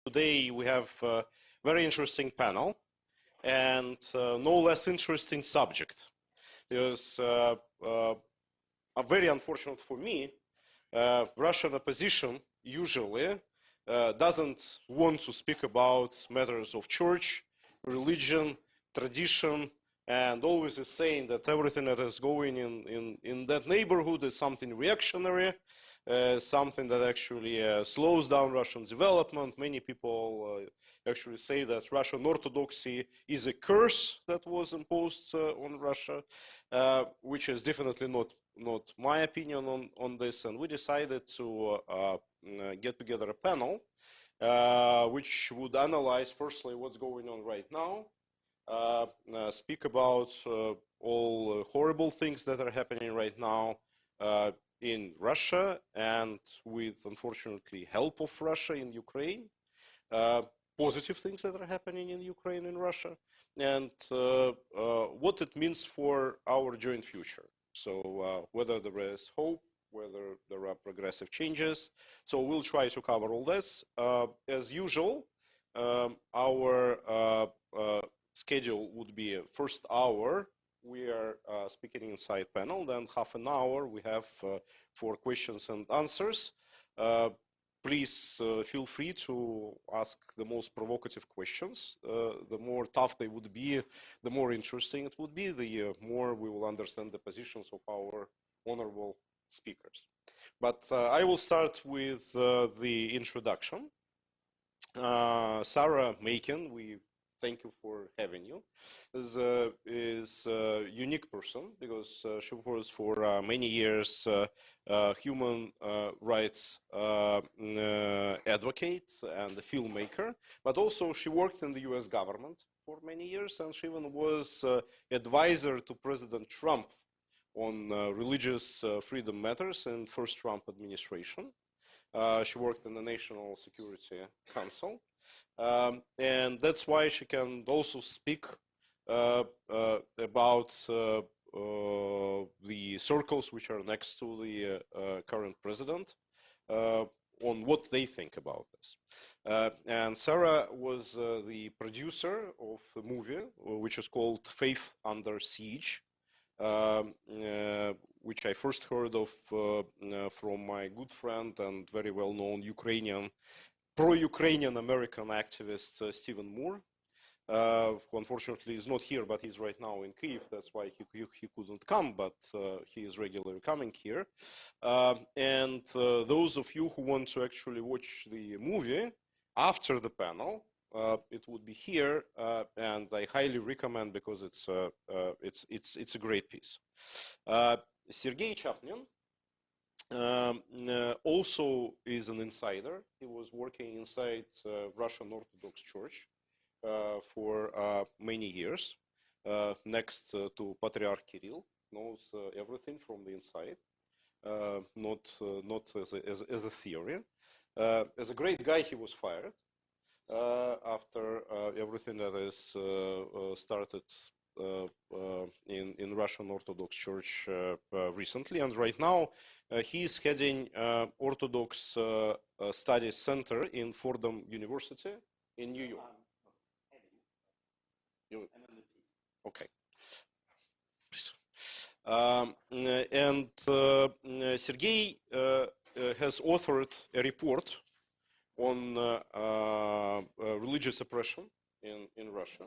Today we have a very interesting panel and no less interesting subject. Because very unfortunate for me, Russian opposition usually doesn't want to speak about matters of church, religion, tradition, and always is saying that everything that is going in that neighborhood is something reactionary, something that actually slows down Russian development. Many people actually say that Russian Orthodoxy is a curse that was imposed on Russia, which is definitely not my opinion on this. And we decided to get together a panel which would analyze firstly what's going on right now, speak about all horrible things that are happening right now in Russia and with, unfortunately, help of Russia in Ukraine, positive things that are happening in Ukraine and Russia, and what it means for our joint future. So whether there is hope, whether there are progressive changes. So we'll try to cover all this. As usual, our schedule would be first hour we are speaking inside panel, then half an hour we have for questions and answers. Please feel free to ask the most provocative questions. The more tough they would be, the more interesting it would be, the more we will understand the positions of our honorable speakers. But I will start with the introduction. Sarah Makin, we thank you for having you, is a unique person because she was for many years human rights advocate and a filmmaker, but also she worked in the US government for many years, and she even was advisor to President Trump on religious freedom matters in first Trump administration. She worked in the National Security Council. And that's why she can also speak about the circles which are next to the current president on what they think about this. And Sarah was the producer of a movie which is called Faith Under Siege, which I first heard of from my good friend and very well-known Ukrainian pro-Ukrainian American activist Stephen Moore, who unfortunately is not here, but he's right now in Kyiv. That's why he couldn't come, but he is regularly coming here. And those of you who want to actually watch the movie after the panel, it would be here, and I highly recommend because it's a great piece. Sergei CHAPNIN also is an insider. He was working inside Russian Orthodox Church for many years, next to Patriarch Kirill, knows everything from the inside, not as a theory. As a great guy, he was fired after everything that is started in Russian Orthodox Church recently, and right now he is heading Orthodox Studies Center in Fordham University in New York. Okay. And Sergei has authored a report on religious oppression in Russia.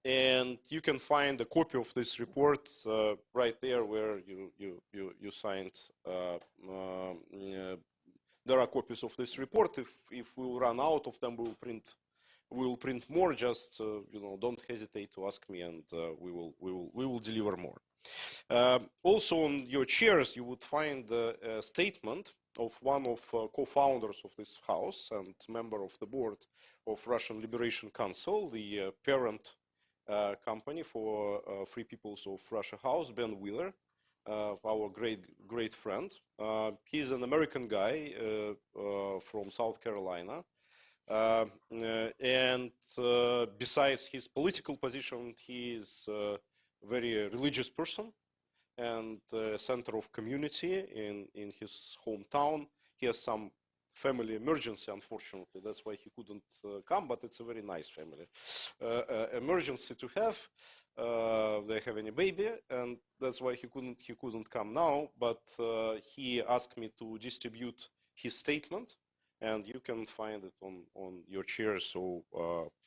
And you can find a copy of this report right there where you signed. There are copies of this report. If we will run out of them, we will print more. Just don't hesitate to ask me, and we will deliver more. Also, on your chairs, you would find a statement of one of co-founders of this house and member of the board of Russian Liberation Council, the parent company for Free Peoples of Russia House, Ben Wheeler, our great friend. He's an American guy from South Carolina. And besides his political position, he is a very religious person and center of community in his hometown. He has some family emergency, unfortunately. That's why he couldn't come, but it's a very nice family emergency to have. They're having a baby, and that's why he couldn't come now, but he asked me to distribute his statement, and you can find it on your chair, so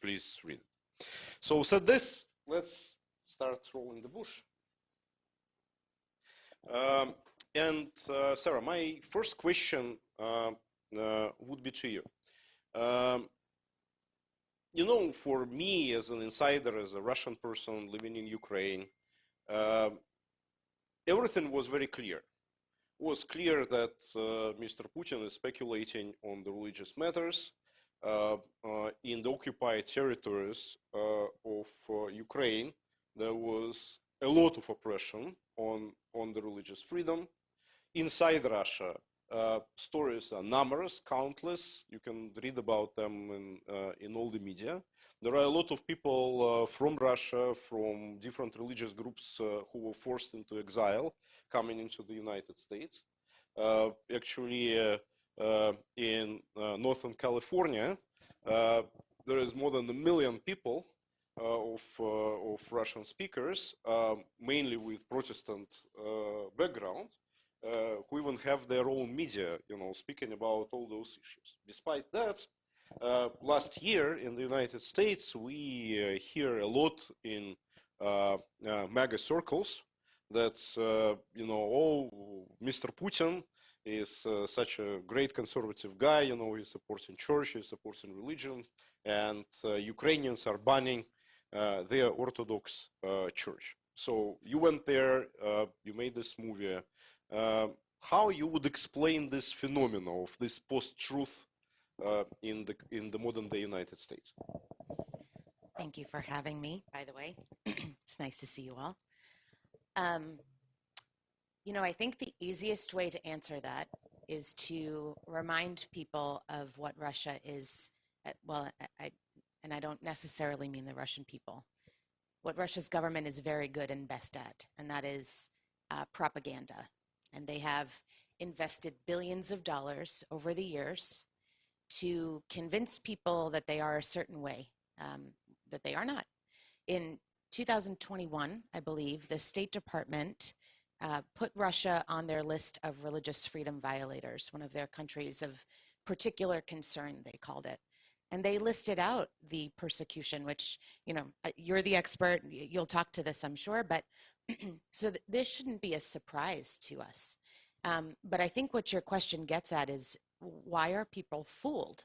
please read it. So said this, let's start rolling the bush. And Sarah, my first question would be to you. You know, for me as an insider, as a Russian person living in Ukraine, everything was very clear. It was clear that Mr. Putin is speculating on the religious matters in the occupied territories of Ukraine. There was a lot of oppression on the religious freedom. Inside Russia, stories are numerous, countless. You can read about them in all the media. There are a lot of people from Russia, from different religious groups who were forced into exile, coming into the United States. Actually, in Northern California, there is more than 1 million people of Russian speakers, mainly with Protestant background, who even have their own media, you know, speaking about all those issues. Despite that, last year in the United States, we hear a lot in MAGA circles that, you know, oh, Mr. Putin is such a great conservative guy, you know, he's supporting church, he's supporting religion, and Ukrainians are banning their Orthodox church. So you went there, you made this movie. How you would explain this phenomenon of this post-truth in the modern day United States? Thank you for having me, by the way. It's nice to see you all. You know, I think the easiest way to answer that is to remind people of what Russia is, well, and I don't necessarily mean the Russian people, what Russia's government is very good and best at, and that is propaganda. And they have invested billions of dollars over the years to convince people that they are a certain way, that they are not. In 2021, I believe, the State Department put Russia on their list of religious freedom violators, one of their countries of particular concern, they called it. And they listed out the persecution, which, you know, you're the expert, you'll talk to this, I'm sure, but so this shouldn't be a surprise to us. But I think what your question gets at is, why are people fooled?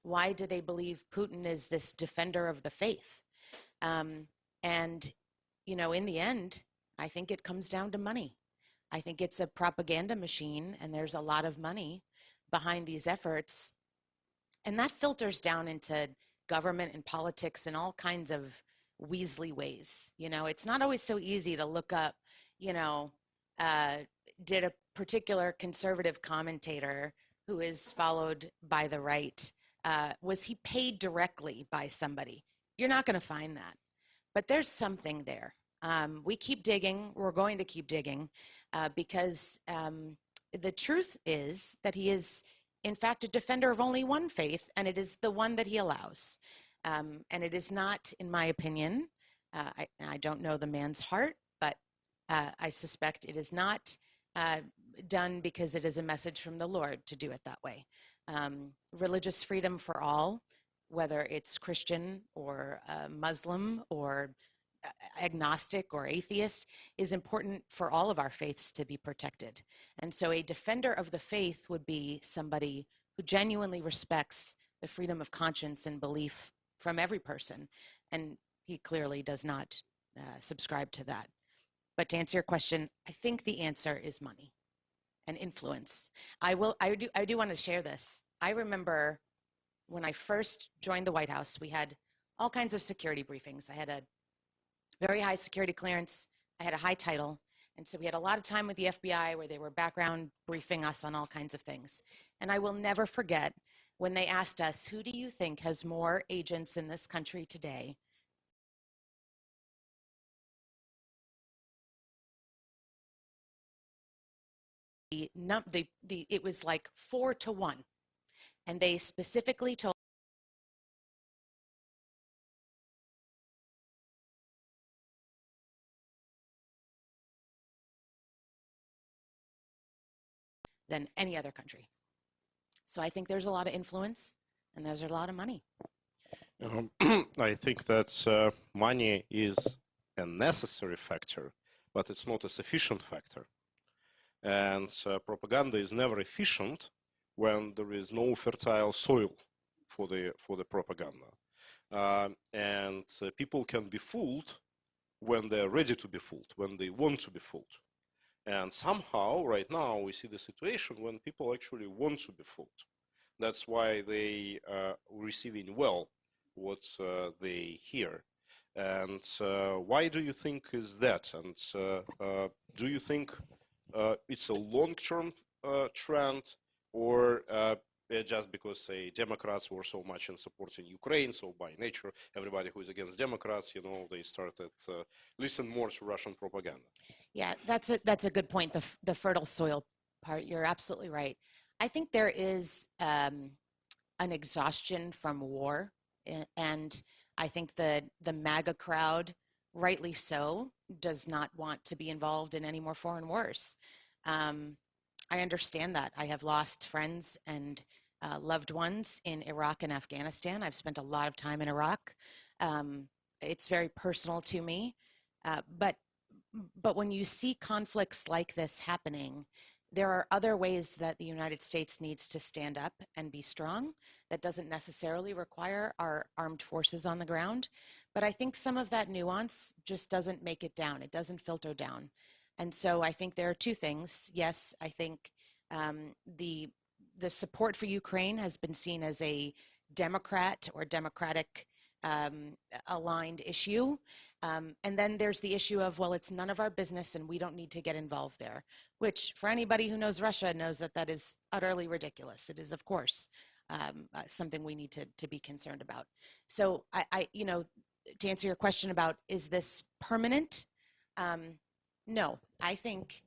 Why do they believe Putin is this defender of the faith? And, you know, in the end, I think it comes down to money. I think it's a propaganda machine, and there's a lot of money behind these efforts. And that filters down into government and politics in all kinds of weaselly ways. You know, it's not always so easy to look up, you know, did a particular conservative commentator who is followed by the right, was he paid directly by somebody? You're not going to find that. But there's something there. We keep digging. We're going to keep digging because the truth is that he is, in fact, a defender of only one faith, and it is the one that he allows. And it is not, in my opinion, I don't know the man's heart, but I suspect it is not done because it is a message from the Lord to do it that way. Religious freedom for all, whether it's Christian or Muslim or agnostic or atheist, is important for all of our faiths to be protected. And so a defender of the faith would be somebody who genuinely respects the freedom of conscience and belief from every person. And he clearly does not subscribe to that. But to answer your question, I think the answer is money and influence. I do want to share this. I remember when I first joined the White House, we had all kinds of security briefings. I had a very high security clearance. I had a high title. And so we had a lot of time with the FBI where they were background briefing us on all kinds of things. And I will never forget when they asked us, who do you think has more agents in this country today? It was like 4 to 1. And they specifically told than any other country. So I think there's a lot of influence and there's a lot of money. I think that money is a necessary factor, but it's not a sufficient factor. And propaganda is never efficient when there is no fertile soil for the propaganda. And people can be fooled when they're ready to be fooled, when they want to be fooled. And somehow, right now, we see the situation when people actually want to be fooled. That's why they are receiving well what they hear. And why do you think is that? And do you think it's a long-term trend, or just because, say, Democrats were so much in supporting Ukraine, so by nature, everybody who is against Democrats, you know, they started listen more to Russian propaganda? Yeah, that's a good point. The fertile soil part, you're absolutely right. I think there is an exhaustion from war, and I think the MAGA crowd, rightly so, does not want to be involved in any more foreign wars. I understand that. I have lost friends and loved ones in Iraq and Afghanistan. I've spent a lot of time in Iraq. It's very personal to me, but when you see conflicts like this happening, there are other ways that the United States needs to stand up and be strong. That doesn't necessarily require our armed forces on the ground. But I think some of that nuance just doesn't make it down. It doesn't filter down. And so I think there are two things. Yes, I think the support for Ukraine has been seen as a Democrat or Democratic aligned issue. And then there's the issue of, well, it's none of our business and we don't need to get involved there, which for anybody who knows Russia knows that that is utterly ridiculous. It is, of course, something we need to be concerned about. So you know, to answer your question about, is this permanent? No, I think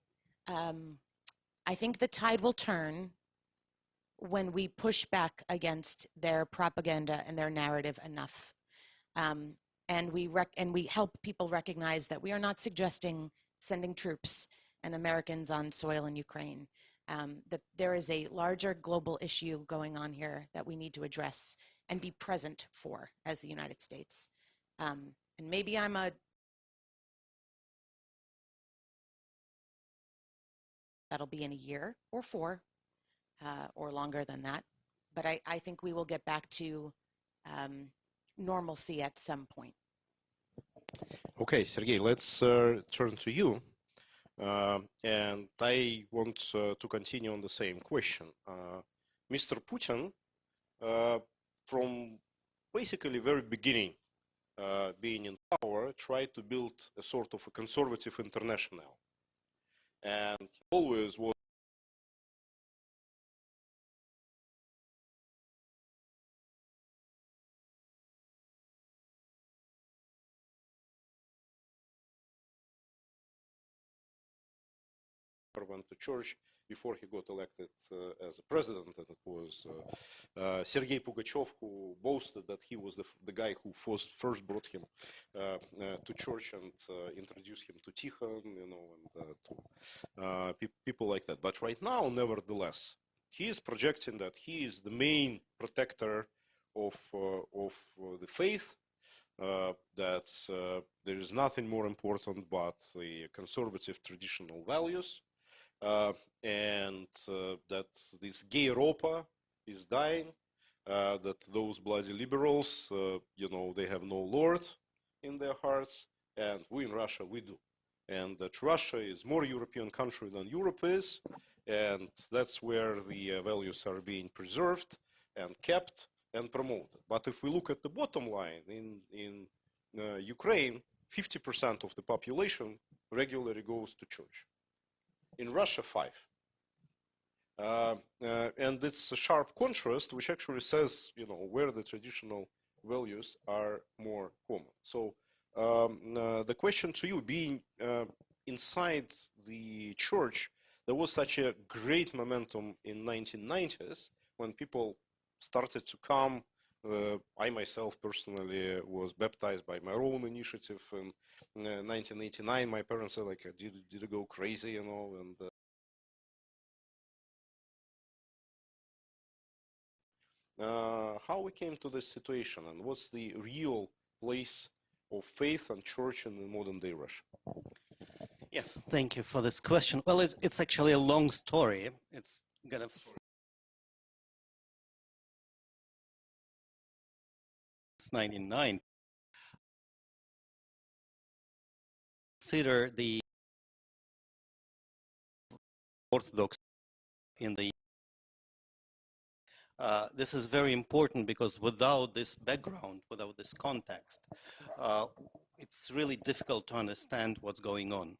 the tide will turn when we push back against their propaganda and their narrative enough. And we help people recognize that we are not suggesting sending troops and Americans on soil in Ukraine, that there is a larger global issue going on here that we need to address and be present for as the United States. And maybe that'll be in a year or 4 or longer than that. But I think we will get back to normalcy at some point. Okay, Sergei, let's turn to you. And I want to continue on the same question. Mr. Putin, from basically very beginning being in power, tried to build a sort of a conservative international. And he always was went to church before he got elected as a president, and it was Sergei Pugachev who boasted that he was the guy who first brought him to church and introduced him to Tikhon, you know, and to people like that. But right now, nevertheless, he is projecting that he is the main protector of the faith, that there is nothing more important but the conservative traditional values, and that this gay Europa is dying, that those bloody liberals, you know, they have no Lord in their hearts, and we in Russia, we do. And that Russia is more European country than Europe is, and that's where the values are being preserved and kept and promoted. But if we look at the bottom line, in Ukraine, 50% of the population regularly goes to church. In Russia, 5. And it's a sharp contrast, which actually says, you know, where the traditional values are more common. So the question to you, being inside the church, there was such a great momentum in 1990s when people started to come. I myself personally was baptized by my own initiative in 1989. My parents said, like, did you go crazy, you know? And how we came to this situation, and what's the real place of faith and church in the modern day Russia? Yes, thank you for this question. Well, it's actually a long story. It's gonna 99. Consider the Orthodox in the this is very important because without this background, without this context, it's really difficult to understand what's going on.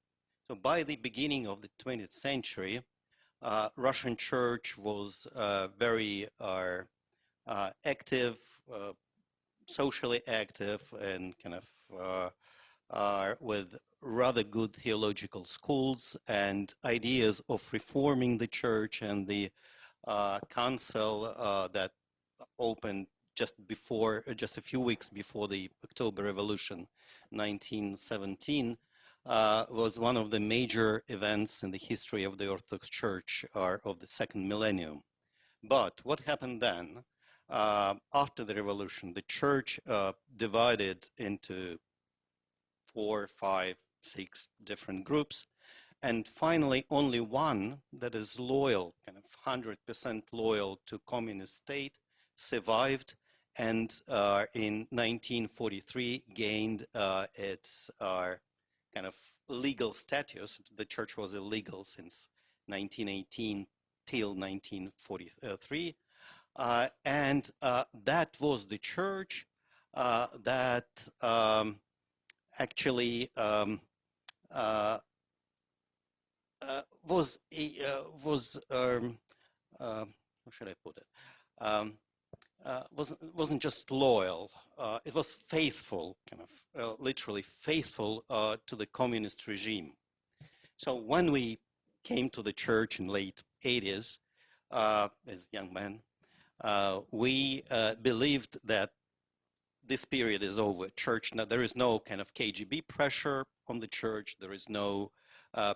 So by the beginning of the 20th century, Russian Church was very active, socially active, and kind of with rather good theological schools and ideas of reforming the church, and the council that opened just a few weeks before the October Revolution, 1917, was one of the major events in the history of the Orthodox Church of the second millennium. But what happened then? After the revolution, the church divided into 4, 5, 6 different groups. And finally, only one that is loyal, kind of 100% loyal to communist state, survived, and in 1943 gained its kind of legal status. The church was illegal since 1918 till 1943. And that was the church that actually was how should I put it? Wasn't just loyal. It was faithful, kind of literally faithful to the communist regime. So when we came to the church in late 80s, as young men, we believed that this period is over. Church, now there is no kind of KGB pressure on the church. There is no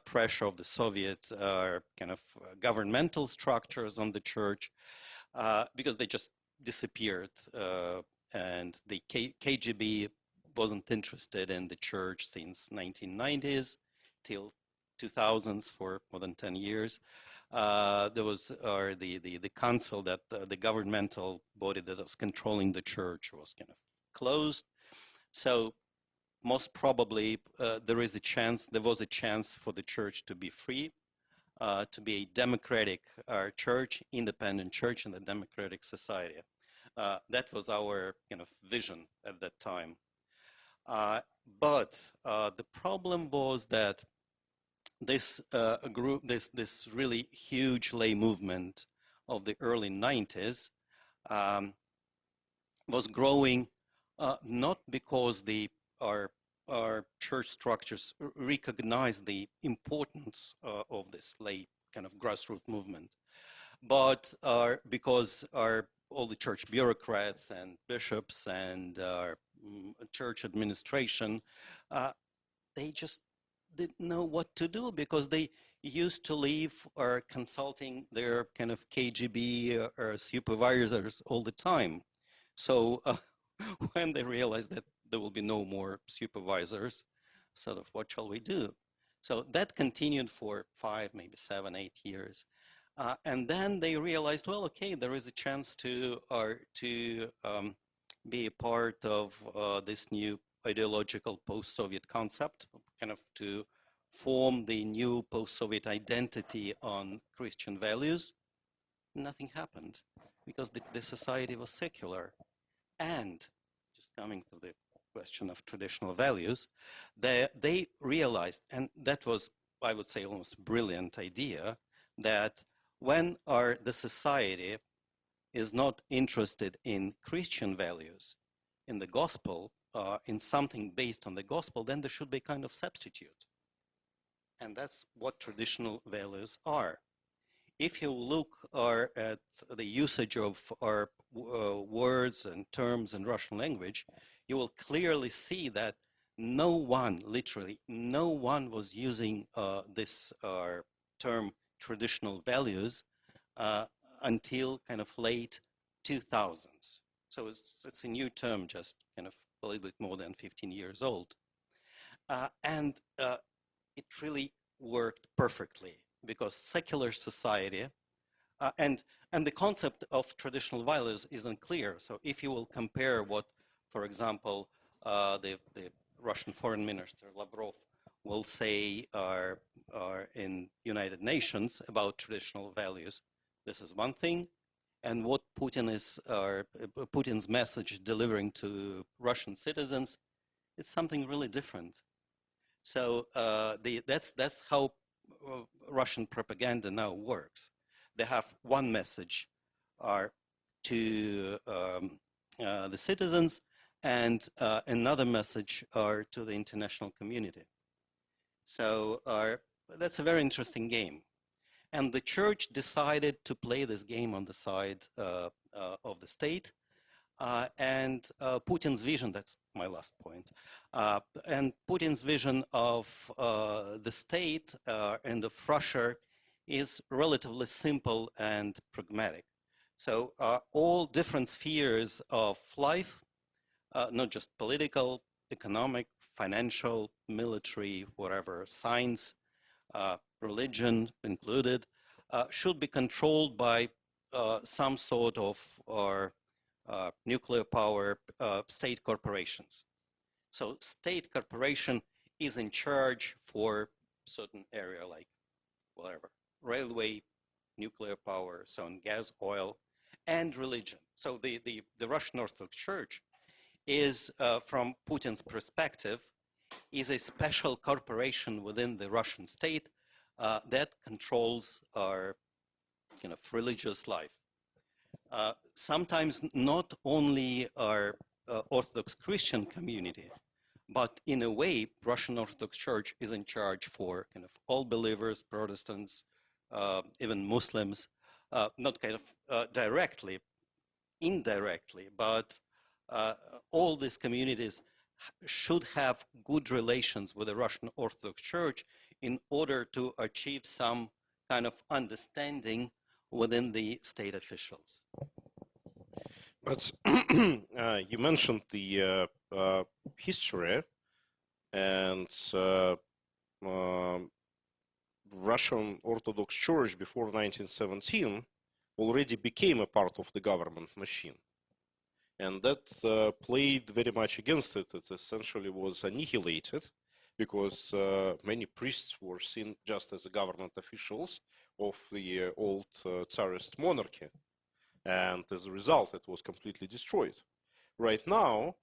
pressure of the Soviet kind of governmental structures on the church, because they just disappeared, and the KGB wasn't interested in the church since 1990s till 2000s, for more than 10 years. There was the council, that the governmental body that was controlling the church, was kind of closed. So most probably there was a chance for the church to be free, to be a democratic church, independent church in a democratic society. That was our kind of vision at that time. But the problem was that this this really huge lay movement of the early 90s was growing not because our church structures recognized the importance of this lay kind of grassroots movement, but because all the church bureaucrats and bishops and church administration, they just didn't know what to do, because they used to leave consulting their kind of KGB or supervisors all the time. So when they realized that there will be no more supervisors, sort of, what shall we do? So that continued for 5, maybe 7, 8 years. And then they realized, well, okay, there is a chance to be a part of this new ideological post-Soviet concept, kind of to form the new post-Soviet identity on Christian values. Nothing happened, because the society was secular. And just coming to the question of traditional values, they realized, and that was, I would say, almost a brilliant idea, that when the society is not interested in Christian values, in the gospel, in something based on the gospel, then there should be kind of substitute. And that's what traditional values are. if you look at the usage of our words and terms in Russian language, you will clearly see that no one, literally, no one was using this term traditional values until kind of late 2000s. So it's a new term, just kind of a little bit more than 15 years old. And it really worked perfectly because secular society and the concept of traditional values isn't clear. So if you will compare what, for example, the Russian Foreign Minister Lavrov will say in United Nations about traditional values, this is one thing, and what Putin is Putin's message delivering to Russian citizens, it's something really different. So that's how Russian propaganda now works. They have one message to the citizens and another message to the international community. So that's a very interesting game. And the church decided to play this game on the side of the state. And Putin's vision, that's my last point, and Putin's vision of the state and of Russia is relatively simple and pragmatic. So all different spheres of life, not just political, economic, financial, military, whatever, science, religion included, should be controlled by some sort of nuclear power state corporations. So state corporation is in charge for certain area like whatever, railway, nuclear power, so on gas, oil, and religion. So the Russian Orthodox Church is, from Putin's perspective, is a special corporation within the Russian state that controls our kind of religious life. Sometimes not only our Orthodox Christian community, but in a way, Russian Orthodox Church is in charge for kind of all believers, Protestants, even Muslims, not kind of directly, indirectly, but all these communities should have good relations with the Russian Orthodox Church in order to achieve some kind of understanding within the state officials. But you mentioned the history, and Russian Orthodox Church before 1917 already became a part of the government machine. And that played very much against it. It essentially was annihilated because many priests were seen just as government officials of the old Tsarist monarchy. And as a result, it was completely destroyed. Right now,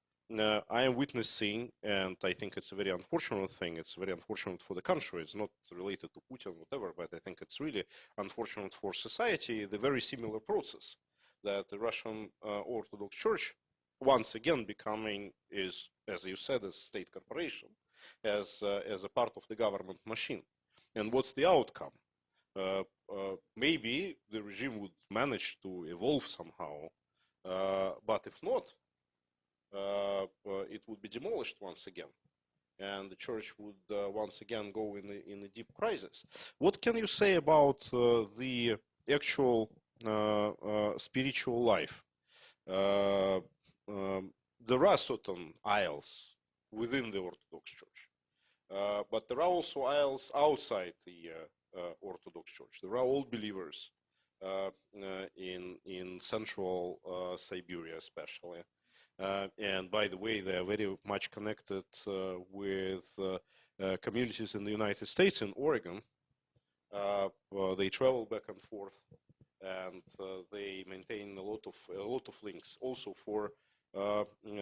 I am witnessing, and I think it's a very unfortunate thing, it's very unfortunate for the country, it's not related to Putin, whatever, but I think it's really unfortunate for society, the very similar process that the Russian Orthodox Church once again becoming, is, as you said, a state corporation, as a part of the government machine. And what's the outcome? Maybe the regime would manage to evolve somehow, but if not, it would be demolished once again, and the church would once again go in a deep crisis. What can you say about the actual spiritual life? There are certain aisles within the Orthodox Church, but there are also aisles outside the Orthodox Church. There are old believers in central Siberia, especially. And by the way, they are very much connected with communities in the United States, in Oregon. They travel back and forth, and they maintain a lot of links. Also, for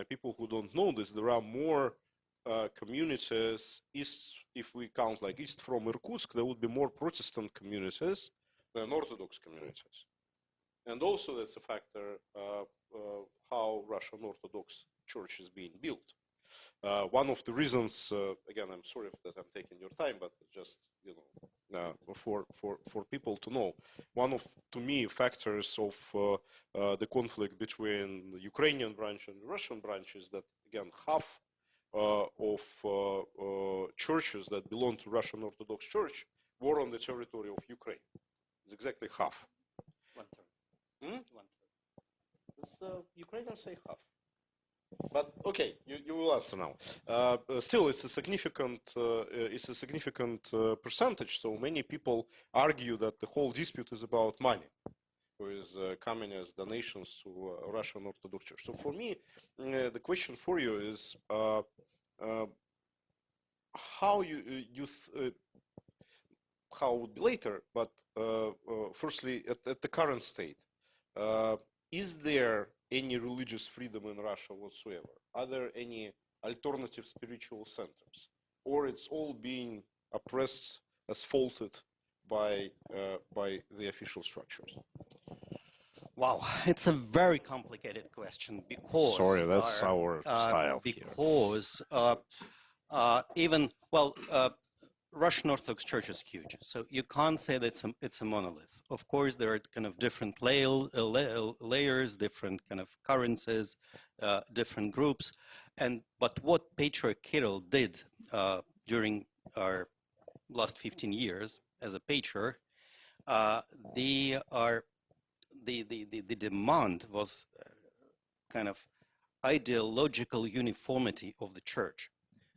people who don't know this, there are more communities east. If we count like east from Irkutsk, there would be more Protestant communities than Orthodox communities. And also that's a factor how Russian Orthodox Church is being built. One of the reasons, again, I'm sorry that I'm taking your time, but just, you know, for people to know, one of, to me, factors of the conflict between the Ukrainian branch and the Russian branch is that, again, half of churches that belong to Russian Orthodox Church were on the territory of Ukraine. It's exactly half. 1/3. 1/3. Ukrainians say half. But okay, you will answer now. Still, it's a significant percentage. So many people argue that the whole dispute is about money, or is coming as donations to Russian Orthodox Church. So for me, the question for you is how how it would be later, but firstly, at the current state, is there any religious freedom in Russia whatsoever? Are there any alternative spiritual centers? Or it's all being oppressed, assaulted by the official structures? Wow, it's a very complicated question because... Sorry, that's our style because even, well, Russian Orthodox Church is huge, so you can't say that it's a monolith. Of course, there are kind of different layers, different kind of currencies, different groups. But what Patriarch Kirill did during our last 15 years as a patriarch, the demand was kind of ideological uniformity of the church.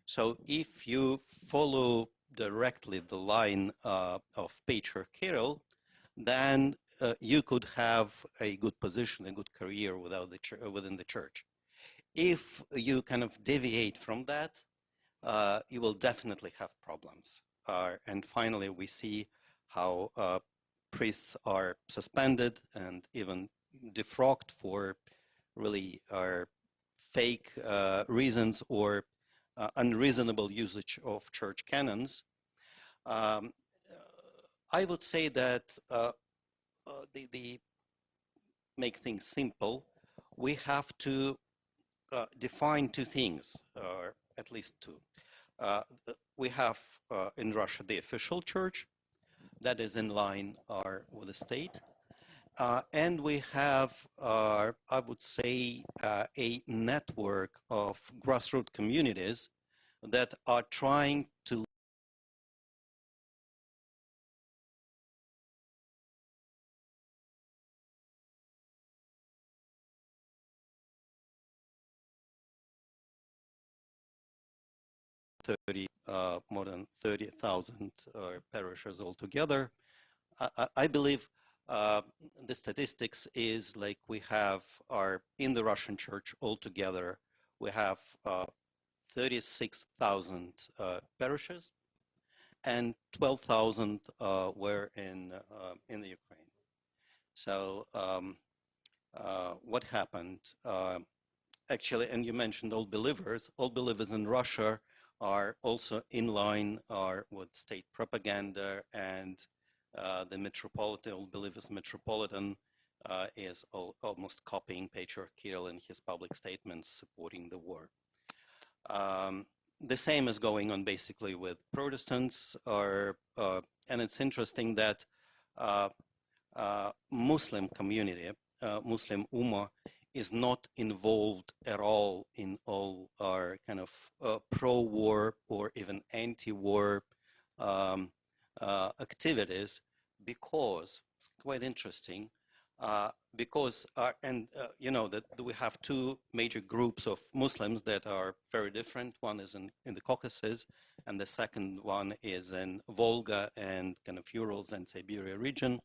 So if you follow directly the line of Patriarch Kirill, then you could have a good position, a good career within the church. If you kind of deviate from that, you will definitely have problems. And finally, we see how priests are suspended and even defrocked for really fake reasons or unreasonable usage of church canons. I would say that make things simple, we have to define two things, or at least two. We have in Russia the official church that is in line with the state. And we have, I would say, a network of grassroots communities that are trying to more than 30,000 parishes altogether. I believe the statistics is like we have in the Russian church altogether, we have 36,000 parishes, and 12,000 were in the Ukraine. So what happened? Actually, and you mentioned all believers in Russia are also in line with state propaganda, and the metropolitan, All Believers Metropolitan is almost copying Patriarch Kirill in his public statements supporting the war. The same is going on basically with Protestants, and it's interesting that Muslim community, Muslim Ummah, is not involved at all in all our kind of pro-war or even anti-war activities, because it's quite interesting, because you know that we have two major groups of Muslims that are very different. One is in the Caucasus, and the second one is in Volga and kind of Urals and Siberia region.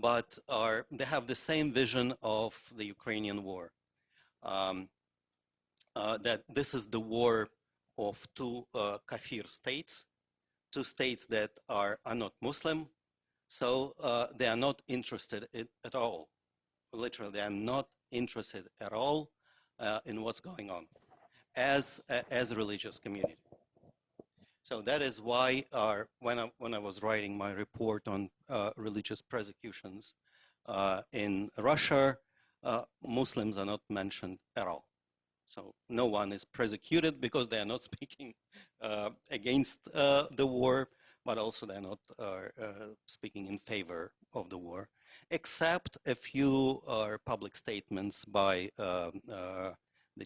But they have the same vision of the Ukrainian war, that this is the war of two kafir states, two states that are not Muslim, so they are not interested at all. Literally, they are not interested at all in what's going on as a religious community. So that is why when I was writing my report on religious persecutions in Russia, Muslims are not mentioned at all. So no one is persecuted because they are not speaking against the war, but also they're not speaking in favor of the war, except a few public statements by the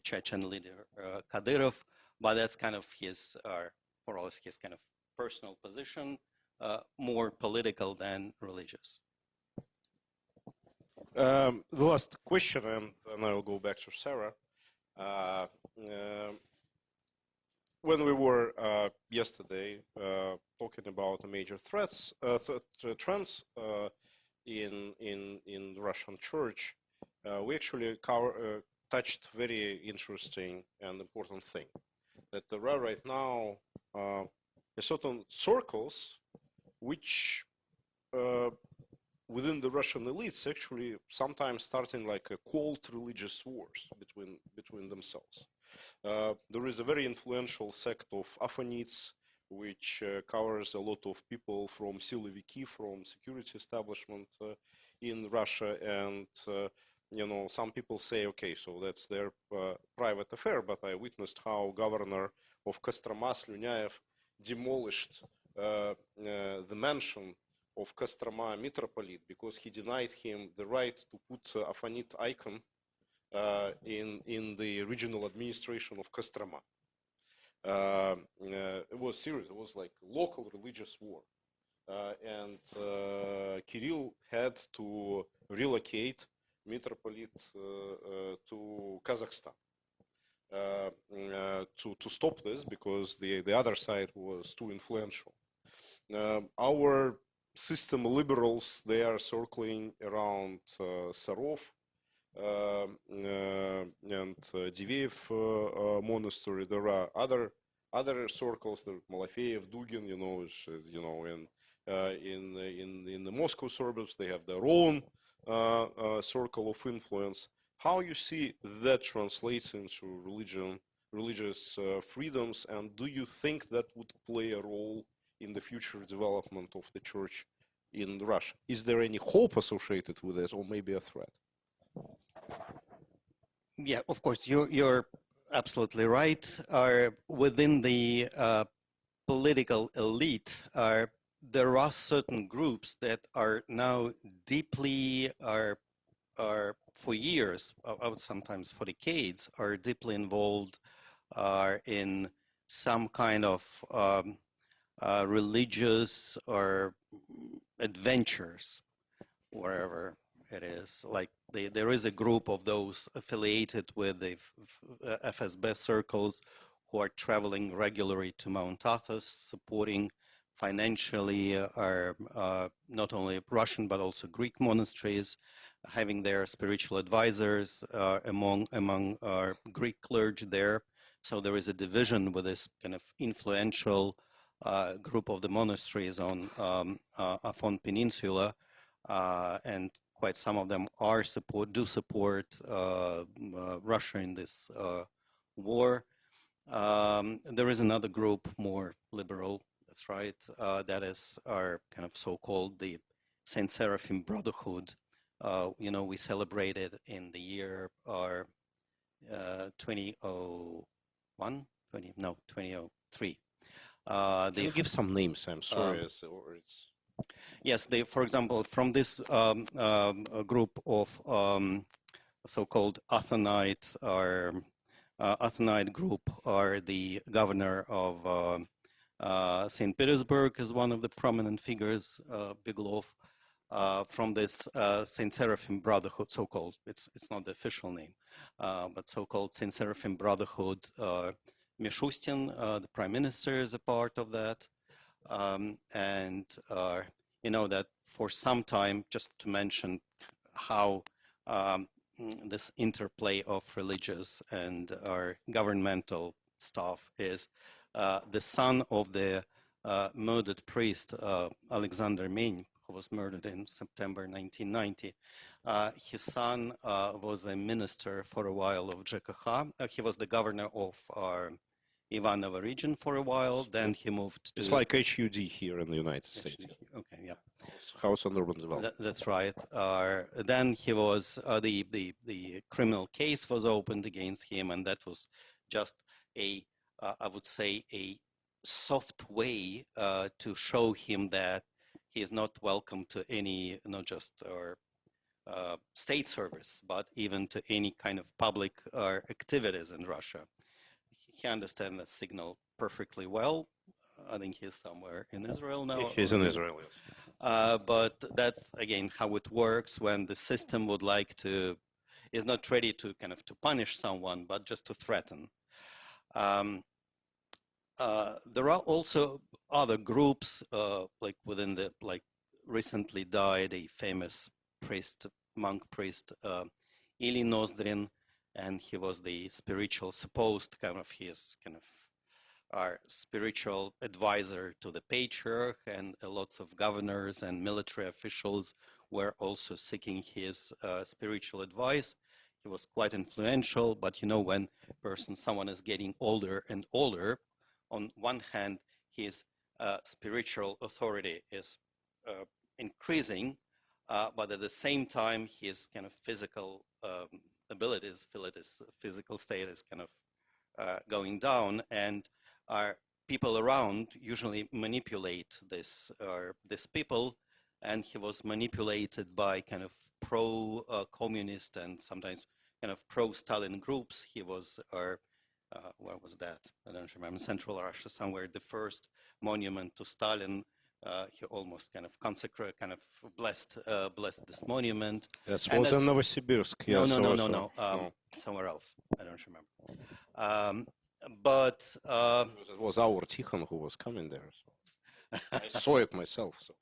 Chechen leader Kadyrov, but that's kind of his, more or less his kind of personal position, more political than religious. The last question, and I will go back to Sarah. When we were yesterday talking about the major threats, trends in the Russian Church, we actually touched very interesting and important thing, that there are right now certain circles which within the Russian elites actually sometimes starting like a cold religious wars between themselves. There is a very influential sect of Aphanids, which covers a lot of people from Siloviki, from security establishment in Russia, and you know, some people say, okay, so that's their private affair, but I witnessed how governor of Kostroma, Slunyaev, demolished the mansion of Kostroma Metropolitan because he denied him the right to put Aphanid icon in the regional administration of Kostroma. It was serious. It was like local religious war. And Kirill had to relocate Metropolitan to Kazakhstan to stop this because the other side was too influential. Our system liberals, they are circling around Sarov and Diveev monastery. There are other circles, the Malafeyev, Dugin, in the Moscow suburbs, they have their own circle of influence. How you see that translates into religious freedoms, and do you think that would play a role in the future development of the church in Russia? Is there any hope associated with this, or maybe a threat? Yeah, of course, you're absolutely right. Within the political elite, there are certain groups that are now deeply, for years, sometimes for decades, are deeply involved in some kind of religious or adventures, wherever it is. Like there is a group of those affiliated with the FSB circles who are traveling regularly to Mount Athos, supporting financially not only Russian but also Greek monasteries, having their spiritual advisors among Greek clergy there. So there is a division with this kind of influential group of the monasteries on Afon Peninsula, and quite some of them do support Russia in this war. There is another group, more liberal, that's right, that is our kind of so-called the Saint Seraphim Brotherhood. We celebrated in the year 2003. Can you give some names? I'm sorry. Yes, for example, from this group of so-called Athonite group are the governor of St. Petersburg is one of the prominent figures, Biglov. From this Saint Seraphim Brotherhood, so-called, it's not the official name, but so-called Saint Seraphim Brotherhood, Mishustin, the prime minister, is a part of that. And that for some time, just to mention how this interplay of religious and our governmental stuff is, the son of the murdered priest, Alexander Mein, who was murdered in September 1990. His son was a minister for a while of JKH. He was the governor of Ivanovo region for a while. Then he moved to... It's like HUD here in the United States. Okay, yeah. House on Urban Development. That's right. Then he was, the criminal case was opened against him, and that was just a, I would say, a soft way to show him that he is not welcome to any, not just state service, but even to any kind of public activities in Russia. He understands that signal perfectly well. I think he's somewhere in Israel now. He's in Israel, yes. But that's, again, how it works when the system would like to, is not ready to kind of to punish someone, but just to threaten. There are also other groups, like within the, like recently died a famous priest, monk priest, Ilya Nozdrin, and he was the spiritual, supposed kind of, his kind of our spiritual advisor to the patriarch, and lots of governors and military officials were also seeking his spiritual advice. He was quite influential, but you know, when someone is getting older and older, on one hand, his spiritual authority is increasing, but at the same time, his kind of physical abilities, his physical state is kind of going down, and our people around usually manipulate this people, and he was manipulated by kind of pro-communist and sometimes kind of pro-Stalin groups. He was, where was that? I don't remember, Central Russia somewhere, the first monument to Stalin. He almost kind of consecrated, kind of blessed this monument. That was in Novosibirsk. No, no. Somewhere else. I don't remember. But it was our Tikhon who was coming there. So. I saw it myself. So.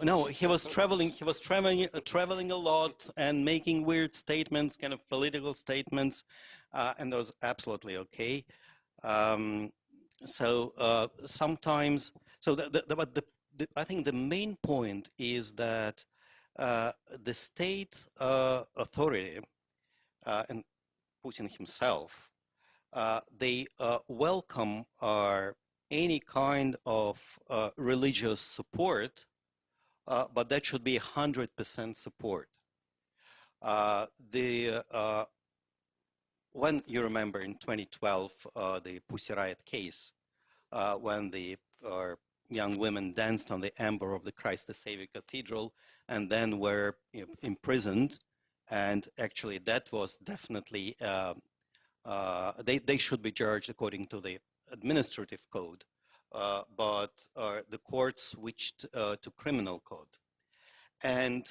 No, he was traveling. He was traveling a lot and making weird statements, kind of political statements, and that was absolutely okay. Sometimes, I think the main point is that the state authority and Putin himself, they welcome any kind of religious support, but that should be 100% support. When you remember in 2012, the Pussy Riot case, when the young women danced on the amber of the Christ the Savior Cathedral and then were imprisoned, and actually that was definitely they should be judged according to the administrative code, but the court switched to criminal code. And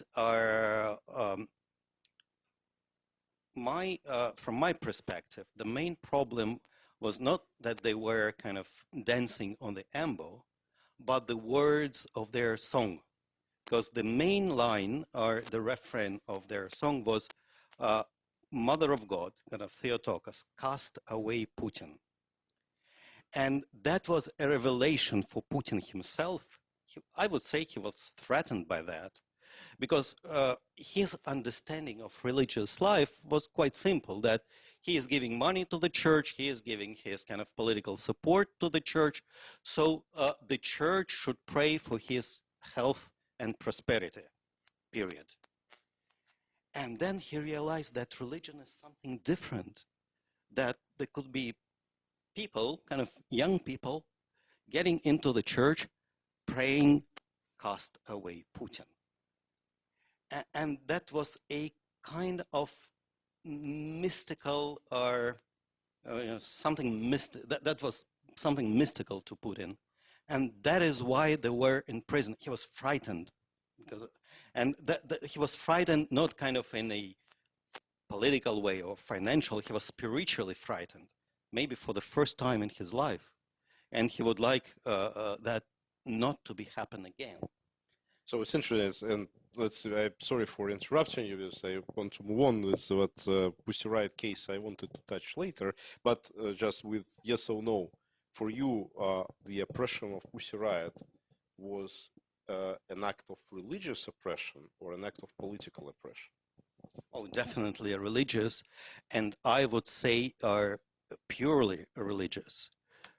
from my perspective, the main problem was not that they were kind of dancing on the ambo, but the words of their song. Because the main line, or the refrain of their song was, Mother of God, kind of Theotokos, cast away Putin. And that was a revelation for Putin himself. I would say he was threatened by that, because his understanding of religious life was quite simple, that he is giving money to the church, he is giving his kind of political support to the church, so the church should pray for his health and prosperity, period. And then he realized that religion is something different, that there could be people, kind of young people, getting into the church, praying, cast away Putin. And that was a kind of mystical, or something that was something mystical to Putin. And that is why they were in prison. He was frightened. And he was frightened not kind of in a political way or financial, he was spiritually frightened, maybe for the first time in his life. And he would like that not to be happen again. So it's interesting, and I'm sorry for interrupting you, because I want to move on with what Pussy Riot case I wanted to touch later, but just with yes or no, for you, the oppression of Pussy Riot was an act of religious oppression or an act of political oppression? Oh, definitely a religious, and I would say are purely religious.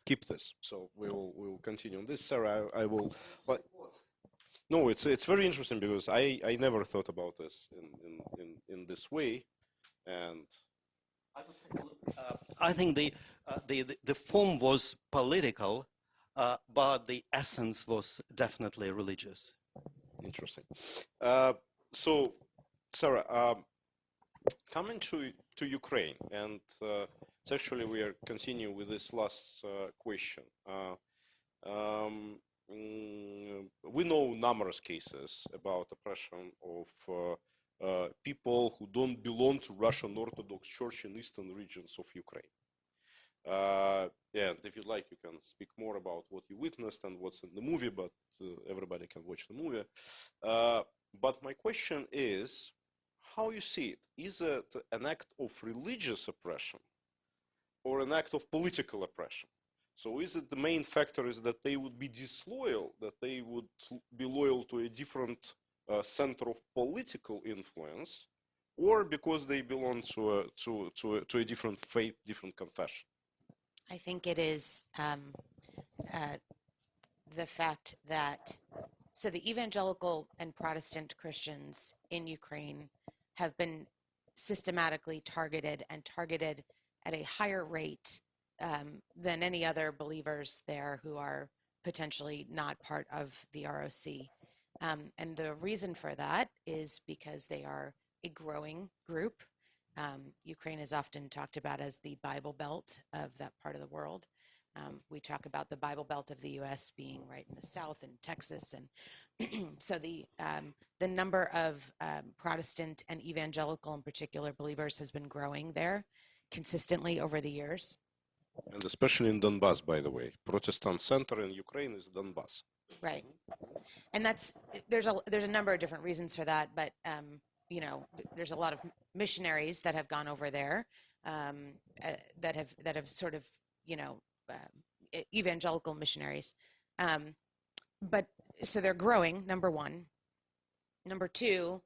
keep this. So we will continue on this. Sarah, I will. But no, it's very interesting because I never thought about this in this way, and I think the form was political, but the essence was definitely religious. interesting. So, Sarah, coming to Ukraine, and it's actually we are continuing with this last question. We know numerous cases about oppression of people who don't belong to Russian Orthodox Church in eastern regions of Ukraine. And if you'd like, you can speak more about what you witnessed and what's in the movie, but everybody can watch the movie. But my question is, how you see it? Is it an act of religious oppression or an act of political oppression? So is it the main factor is that they would be disloyal, that they would be loyal to a different center of political influence, or because they belong to a different faith, different confession? I think it is the fact that, so the evangelical and Protestant Christians in Ukraine have been systematically targeted at a higher rate than any other believers there who are potentially not part of the ROC. And the reason for that is because they are a growing group. Ukraine is often talked about as the Bible Belt of that part of the world. We talk about the Bible Belt of the U.S. being right in the south and Texas, and so the number of Protestant and evangelical, in particular, believers has been growing there consistently over the years. And especially in Donbass, by the way, Protestant center in Ukraine is Donbass. Right, and there's a number of different reasons for that, but you know, there's a lot of missionaries that have gone over there that have sort of, you know, evangelical missionaries, but so they're growing. Number one. Number two,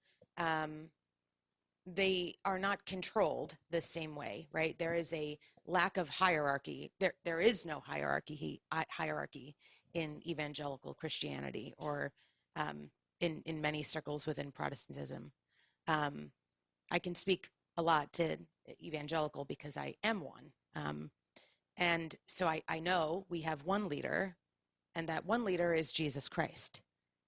they are not controlled the same way, right? There is a lack of hierarchy. There is no hierarchy in evangelical Christianity or in many circles within Protestantism. I can speak a lot to evangelical because I am one. And so I know we have one leader, and that one leader is Jesus Christ.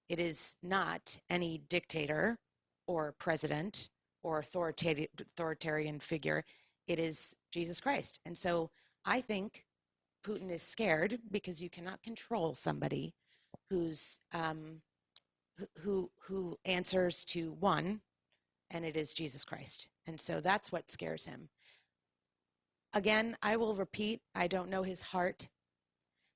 It is not any dictator or president or authoritarian figure. It is Jesus Christ. And so I think Putin is scared because you cannot control somebody who's who answers to one, and it is Jesus Christ. And so that's what scares him. Again, I will repeat, I don't know his heart,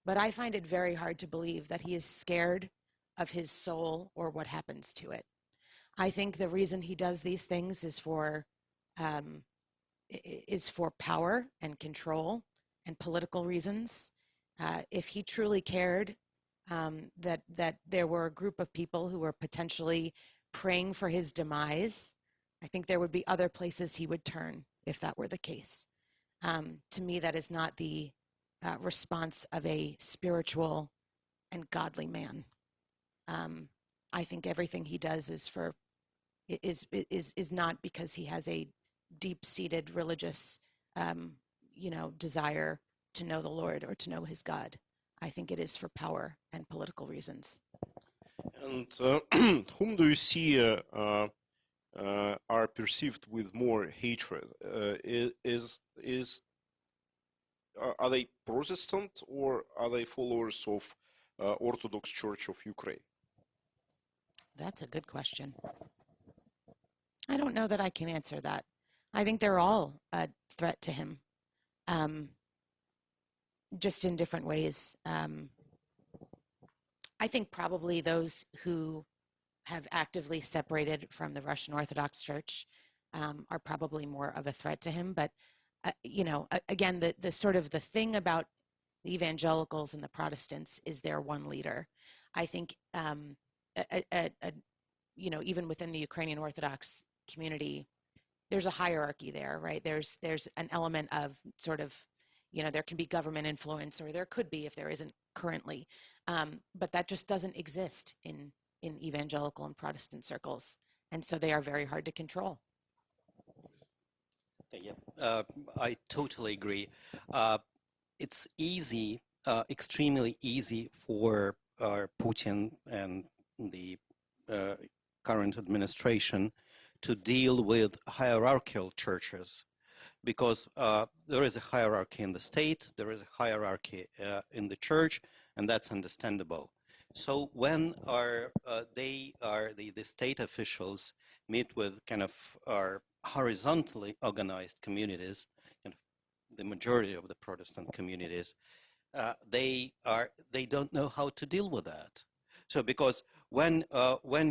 but I find it very hard to believe that he is scared of his soul or what happens to it. I think the reason he does these things is for power and control and political reasons. If he truly cared that there were a group of people who were potentially praying for his demise, I think there would be other places he would turn if that were the case. To me, that is not the response of a spiritual and godly man. I think everything he does is not because he has a deep-seated religious, desire to know the Lord or to know his God. I think it is for power and political reasons. And whom do you see are perceived with more hatred? Are they Protestant or are they followers of Orthodox Church of Ukraine? That's a good question. I don't know that I can answer that. I think they're all a threat to him, just in different ways. I think probably those who have actively separated from the Russian Orthodox Church are probably more of a threat to him. But, again, the sort of the thing about the evangelicals and the Protestants is their one leader. I think, even within the Ukrainian Orthodox community, there's a hierarchy there, right? There's an element of sort of, you know, there can be government influence, or there could be if there isn't currently. But that just doesn't exist in evangelical and Protestant circles. And so they are very hard to control. Yeah, I totally agree. It's easy, extremely easy for Putin and the current administration to deal with hierarchical churches, because there is a hierarchy in the state, there is a hierarchy in the church, and that's understandable. So when the state officials meet with kind of horizontally organized communities, kind of the majority of the Protestant communities, they don't know how to deal with that. So because when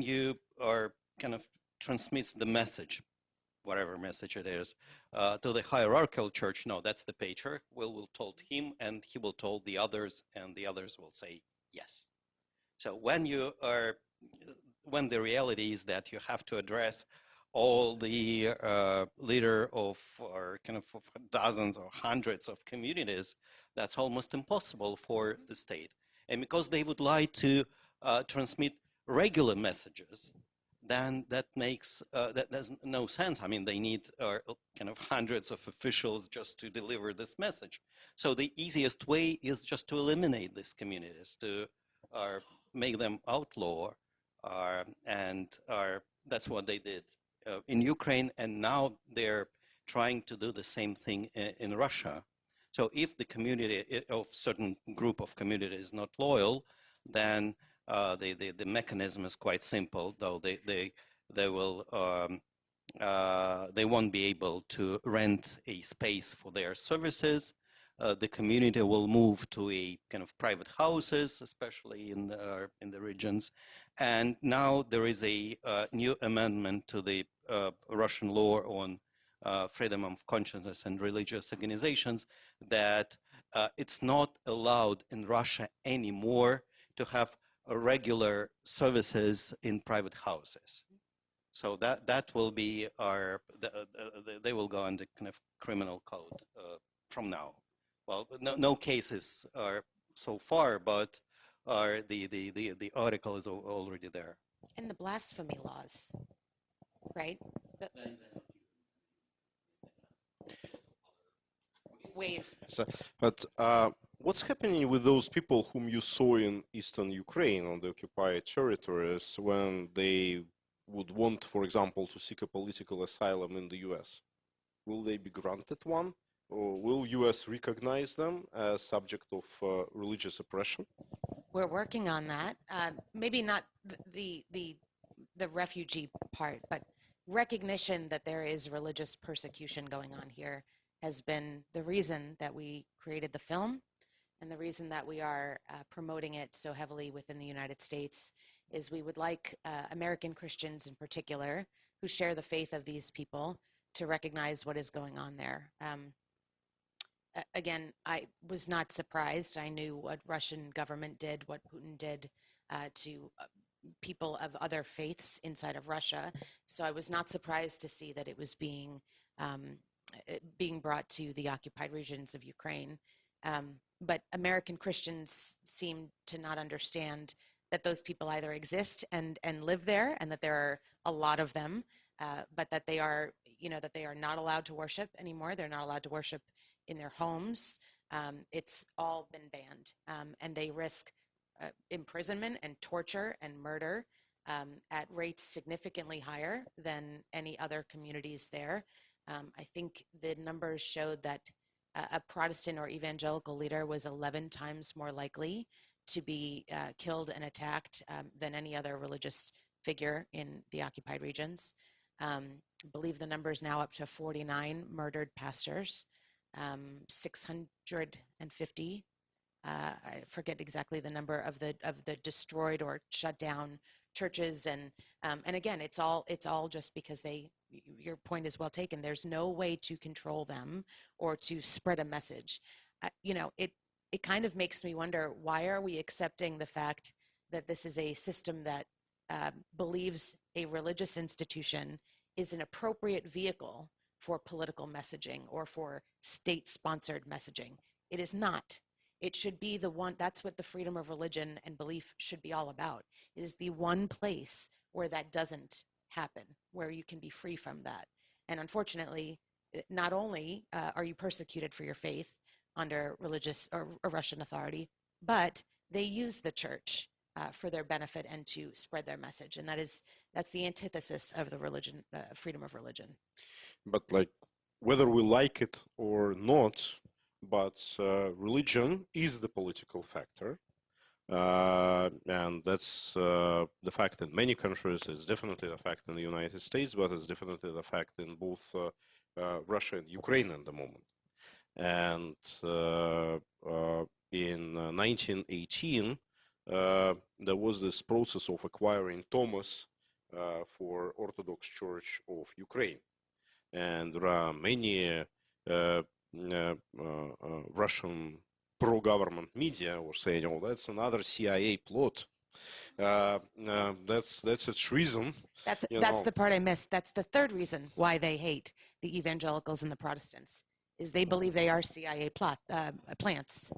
you are kind of transmits the message, whatever message it is, to the hierarchical church, no, that's the patriarch, will told him, and he will told the others, and the others will say yes. So when the reality is that you have to address all the leader of kind of dozens or hundreds of communities, that's almost impossible for the state. And because they would like to transmit regular messages, then that makes that has no sense. I mean, they need kind of hundreds of officials just to deliver this message. So the easiest way is just to eliminate these communities, to make them outlaw, and that's what they did in Ukraine, and now they're trying to do the same thing in Russia. So if the community of certain group of community is not loyal, then the mechanism is quite simple, though they won't be able to rent a space for their services. The community will move to a kind of private houses, especially in the regions. And now there is a new amendment to the Russian law on freedom of conscience and religious organizations, that it's not allowed in Russia anymore to have regular services in private houses. So that will be they will go under kind of criminal code from now. Well, no cases are so far, but the article is already there. And the blasphemy laws, right? Ways. So, but what's happening with those people whom you saw in eastern Ukraine on the occupied territories when they would want, for example, to seek a political asylum in the US? Will they be granted one? Or will US recognize them as subject of religious oppression? We're working on that. Maybe not the refugee part, but recognition that there is religious persecution going on here has been the reason that we created the film, and the reason that we are promoting it so heavily within the United States is we would like American Christians in particular, who share the faith of these people, to recognize what is going on there. Again, I was not surprised. I knew what Russian government did, what Putin did to people of other faiths inside of Russia. So I was not surprised to see that it was being brought to the occupied regions of Ukraine. But American Christians seem to not understand that those people either exist and live there, and that there are a lot of them, but that they are, that they are not allowed to worship anymore. They're not allowed to worship in their homes. It's all been banned, and they risk imprisonment and torture and murder at rates significantly higher than any other communities there. I think the numbers showed that a Protestant or evangelical leader was 11 times more likely to be killed and attacked than any other religious figure in the occupied regions. I believe the number is now up to 49 murdered pastors, 650. I forget exactly the number of the destroyed or shut down churches, and again, it's all just because your point is well taken. There's no way to control them or to spread a message. It kind of makes me wonder, why are we accepting the fact that this is a system that believes a religious institution is an appropriate vehicle for political messaging or for state-sponsored messaging? It is not. It should be the one, that's what the freedom of religion and belief should be all about. It is the one place where that doesn't happen, where you can be free from that. And unfortunately, not only are you persecuted for your faith under religious or Russian authority, but they use the church for their benefit and to spread their message. And that's the antithesis of the religion, freedom of religion. But like, whether we like it or not, but religion is the political factor. And that's the fact in many countries. It's definitely the fact in the United States, but it's definitely the fact in both Russia and Ukraine at the moment. And in 1918, there was this process of acquiring Thomas for Orthodox Church of Ukraine. And there are many Russian pro-government media were saying, "Oh, that's another CIA plot. That's a treason." That's the part I missed. That's the third reason why they hate the evangelicals and the Protestants, is they believe they are CIA plants.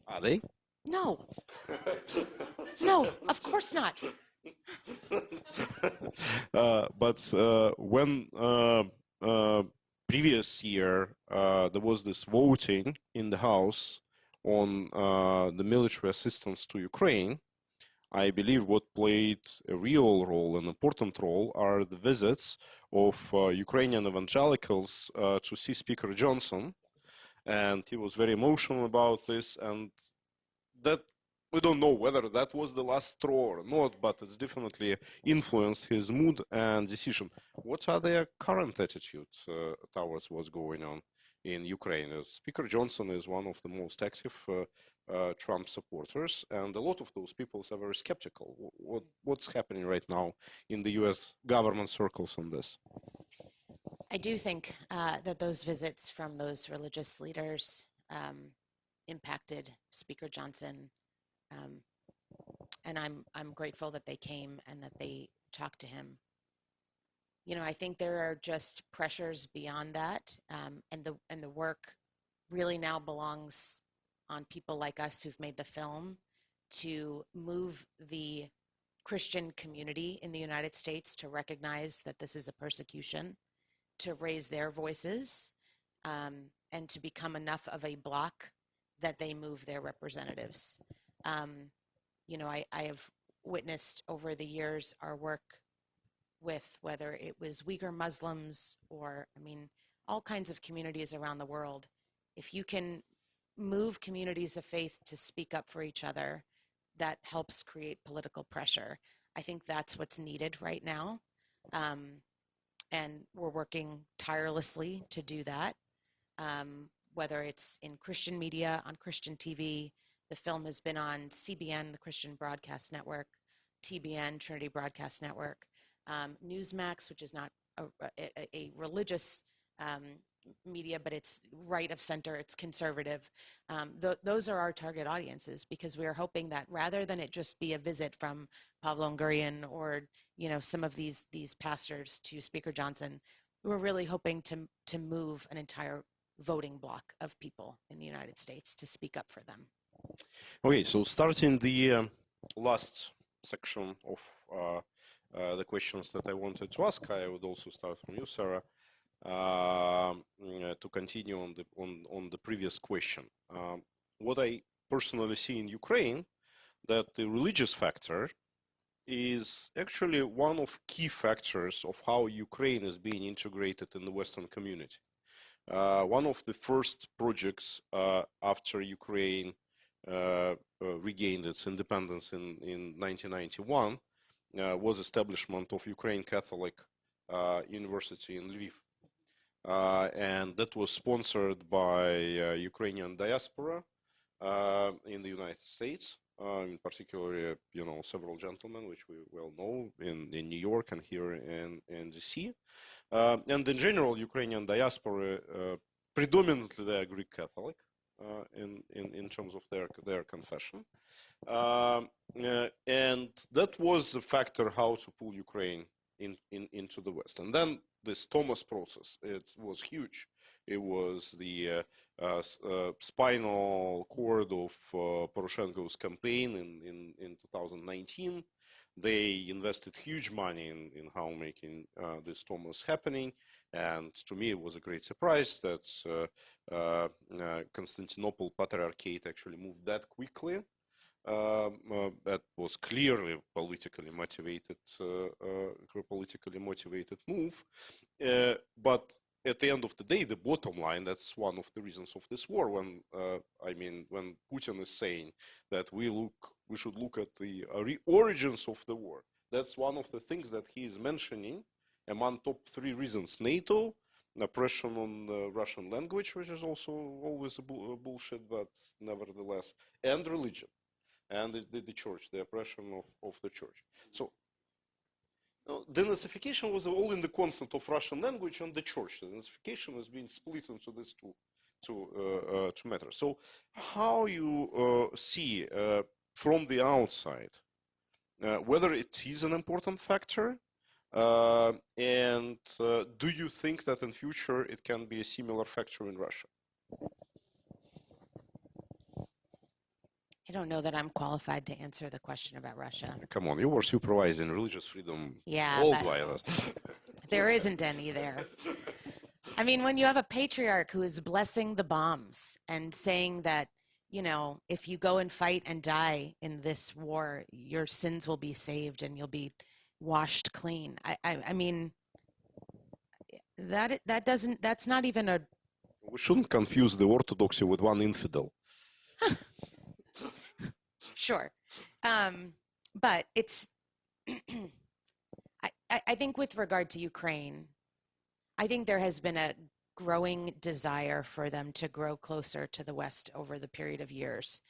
Are they? No. No, of course not. But when previous year there was this voting in the House on the military assistance to Ukraine, I believe what played a real role, an important role, are the visits of Ukrainian evangelicals to see Speaker Johnson, and he was very emotional about this, and that we don't know whether that was the last straw or not, but it's definitely influenced his mood and decision. What are their current attitudes towards what's going on in Ukraine? Speaker Johnson is one of the most active Trump supporters, and a lot of those people are very skeptical. What's happening right now in the US government circles on this? I do think that those visits from those religious leaders impacted Speaker Johnson, and I'm grateful that they came and that they talked to him. You know, I think there are just pressures beyond that, and the work really now belongs on people like us who've made the film to move the Christian community in the United States to recognize that this is a persecution, to raise their voices, and to become enough of a bloc that they move their representatives. You know, I have witnessed over the years our work with whether it was Uyghur Muslims or, I mean, all kinds of communities around the world. If you can move communities of faith to speak up for each other, that helps create political pressure. I think that's what's needed right now. And we're working tirelessly to do that, whether it's in Christian media, on Christian TV. The film has been on CBN, the Christian Broadcast Network, TBN, Trinity Broadcast Network, Newsmax, which is not a religious media, but it's right of center, it's conservative. Those are our target audiences, because we are hoping that rather than it just be a visit from Pavlo Ngurian or, you know, some of these pastors to Speaker Johnson, we're really hoping to move an entire voting bloc of people in the United States to speak up for them. Okay, so starting the last section of the questions that I wanted to ask, I would also start from you, Sarah, to continue on the previous question. What I personally see in Ukraine, that the religious factor is actually one of key factors of how Ukraine is being integrated in the Western community. One of the first projects after Ukraine regained its independence in 1991 was establishment of Ukraine Catholic University in Lviv. And that was sponsored by Ukrainian diaspora in the United States, in particular, you know, several gentlemen, which we well know in New York and here in DC. And in general, Ukrainian diaspora, predominantly they are Greek Catholic in terms of their confession. And that was a factor how to pull Ukraine into the West. And then this Thomas process, it was huge, It was the spinal cord of Poroshenko's campaign in 2019. They invested huge money in how making this Thomas happening. And to me, it was a great surprise that Constantinople Patriarchate actually moved that quickly. That was clearly politically motivated move. But at the end of the day, the bottom line, that's one of the reasons of this war. When when Putin is saying that we should look at the origins of the war, that's one of the things that he is mentioning among top 3 reasons: NATO, oppression on the Russian language, which is also always a bullshit, but nevertheless, and religion, and the church, the oppression of the church. So denazification was all in the concept of Russian language and the church. The denazification has been split into these two matters. So how you see from the outside whether it is an important factor, and do you think that in future it can be a similar factor in Russia? I don't know that I'm qualified to answer the question about Russia. Come on, you were supervising religious freedom Yeah, worldwide. there isn't any there. I mean, when you have a patriarch who is blessing the bombs and saying that, you know, if you go and fight and die in this war, your sins will be saved and you'll be washed clean. I mean, that's not even a... We shouldn't confuse the orthodoxy with one infidel. Sure. But it's, I think with regard to Ukraine, I think there has been a growing desire for them to grow closer to the West over the period of years.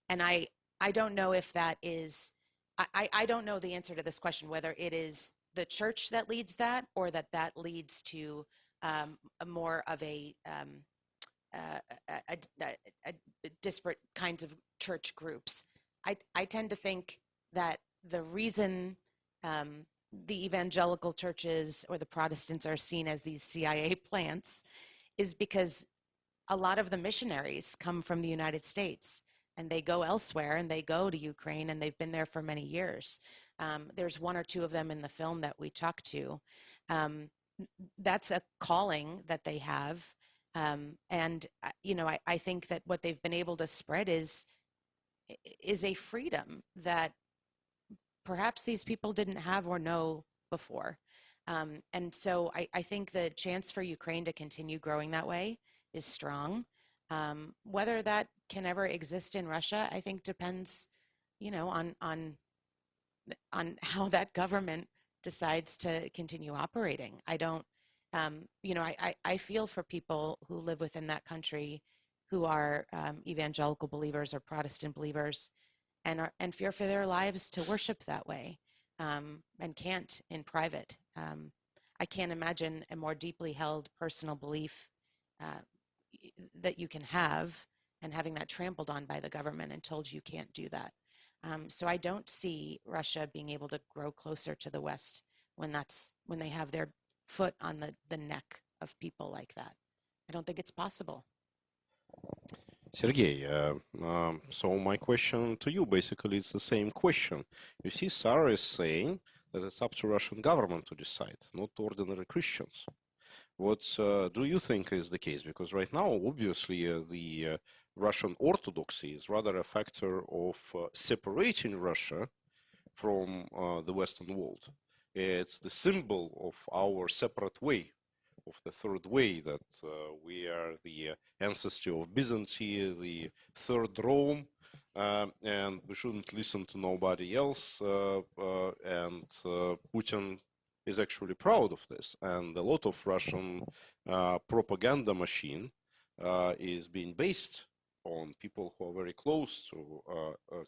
And I don't know if that is, I don't know the answer to this question, whether it is the church that leads that or that leads to a more of a disparate kinds of church groups. I tend to think that the reason the evangelical churches or the Protestants are seen as these CIA plants is because a lot of the missionaries come from the United States and they go elsewhere and they go to Ukraine and they've been there for many years. There's 1 or 2 of them in the film that we talk to. That's a calling that they have. And, you know, I think that what they've been able to spread is a freedom that perhaps these people didn't have or know before. And so I think the chance for Ukraine to continue growing that way is strong. Whether that can ever exist in Russia, I think depends, you know, on how that government decides to continue operating. I don't, you know, I feel for people who live within that country who are evangelical believers or Protestant believers and fear for their lives to worship that way and can't in private. I can't imagine a more deeply held personal belief that you can have and having that trampled on by the government and told you can't do that. So I don't see Russia being able to grow closer to the West when they have their foot on the neck of people like that. I don't think it's possible. Sergei, so my question to you, basically, it's the same question. You see, Sarah is saying that it's up to Russian government to decide, not ordinary Christians. What do you think is the case? Because right now, obviously, the Russian Orthodoxy is rather a factor of separating Russia from the Western world. It's the symbol of our separate way, of the third way, that we are the ancestry of Byzantium, the third Rome, and we shouldn't listen to nobody else. And Putin is actually proud of this. And a lot of Russian propaganda machine is being based on people who are very close to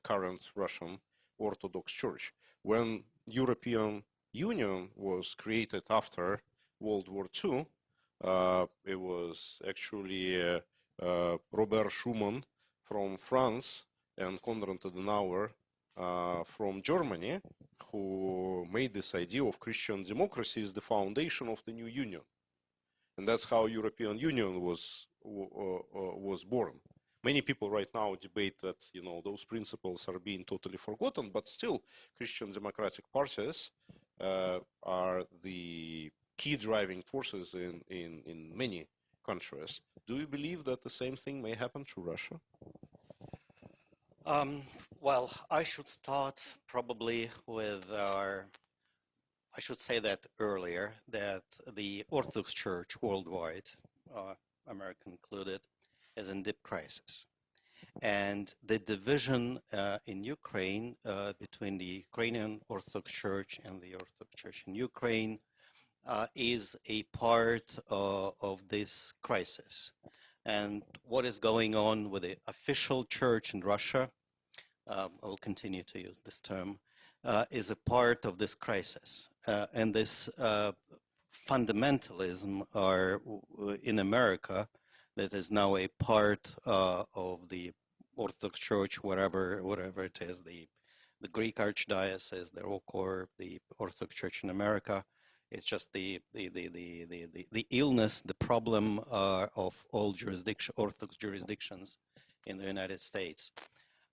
current Russian Orthodox Church. When European Union was created after World War II, it was actually Robert Schuman from France and Konrad Adenauer from Germany who made this idea of Christian democracy as the foundation of the new union. And that's how European Union was born. Many people right now debate that, those principles are being totally forgotten, but still Christian democratic parties are the key driving forces in many countries. Do you believe that the same thing may happen to Russia? Well, I should start probably with I should say that earlier, that the Orthodox Church worldwide, America included, is in deep crisis. And the division in Ukraine between the Ukrainian Orthodox Church and the Orthodox Church in Ukraine is a part of this crisis. And what is going on with the official church in Russia, I will continue to use this term, is a part of this crisis. And this fundamentalism in America that is now a part of the Orthodox Church, whatever it is, the Greek Archdiocese, the ROCOR, the Orthodox Church in America. It's just the illness, the problem of all Orthodox jurisdictions in the United States.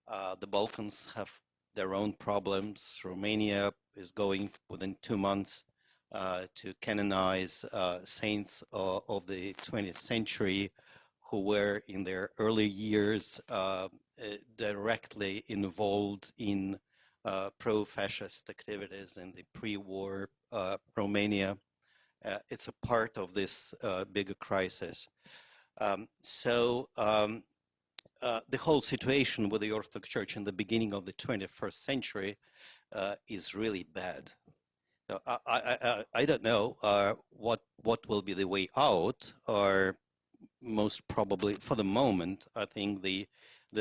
The Balkans have their own problems. Romania is going within 2 months to canonize saints of the 20th century who were in their early years directly involved in pro-fascist activities in the pre-war Romania. It's a part of this bigger crisis. The whole situation with the Orthodox Church in the beginning of the 21st century is really bad. So I don't know what will be the way out, or most probably, for the moment, I think the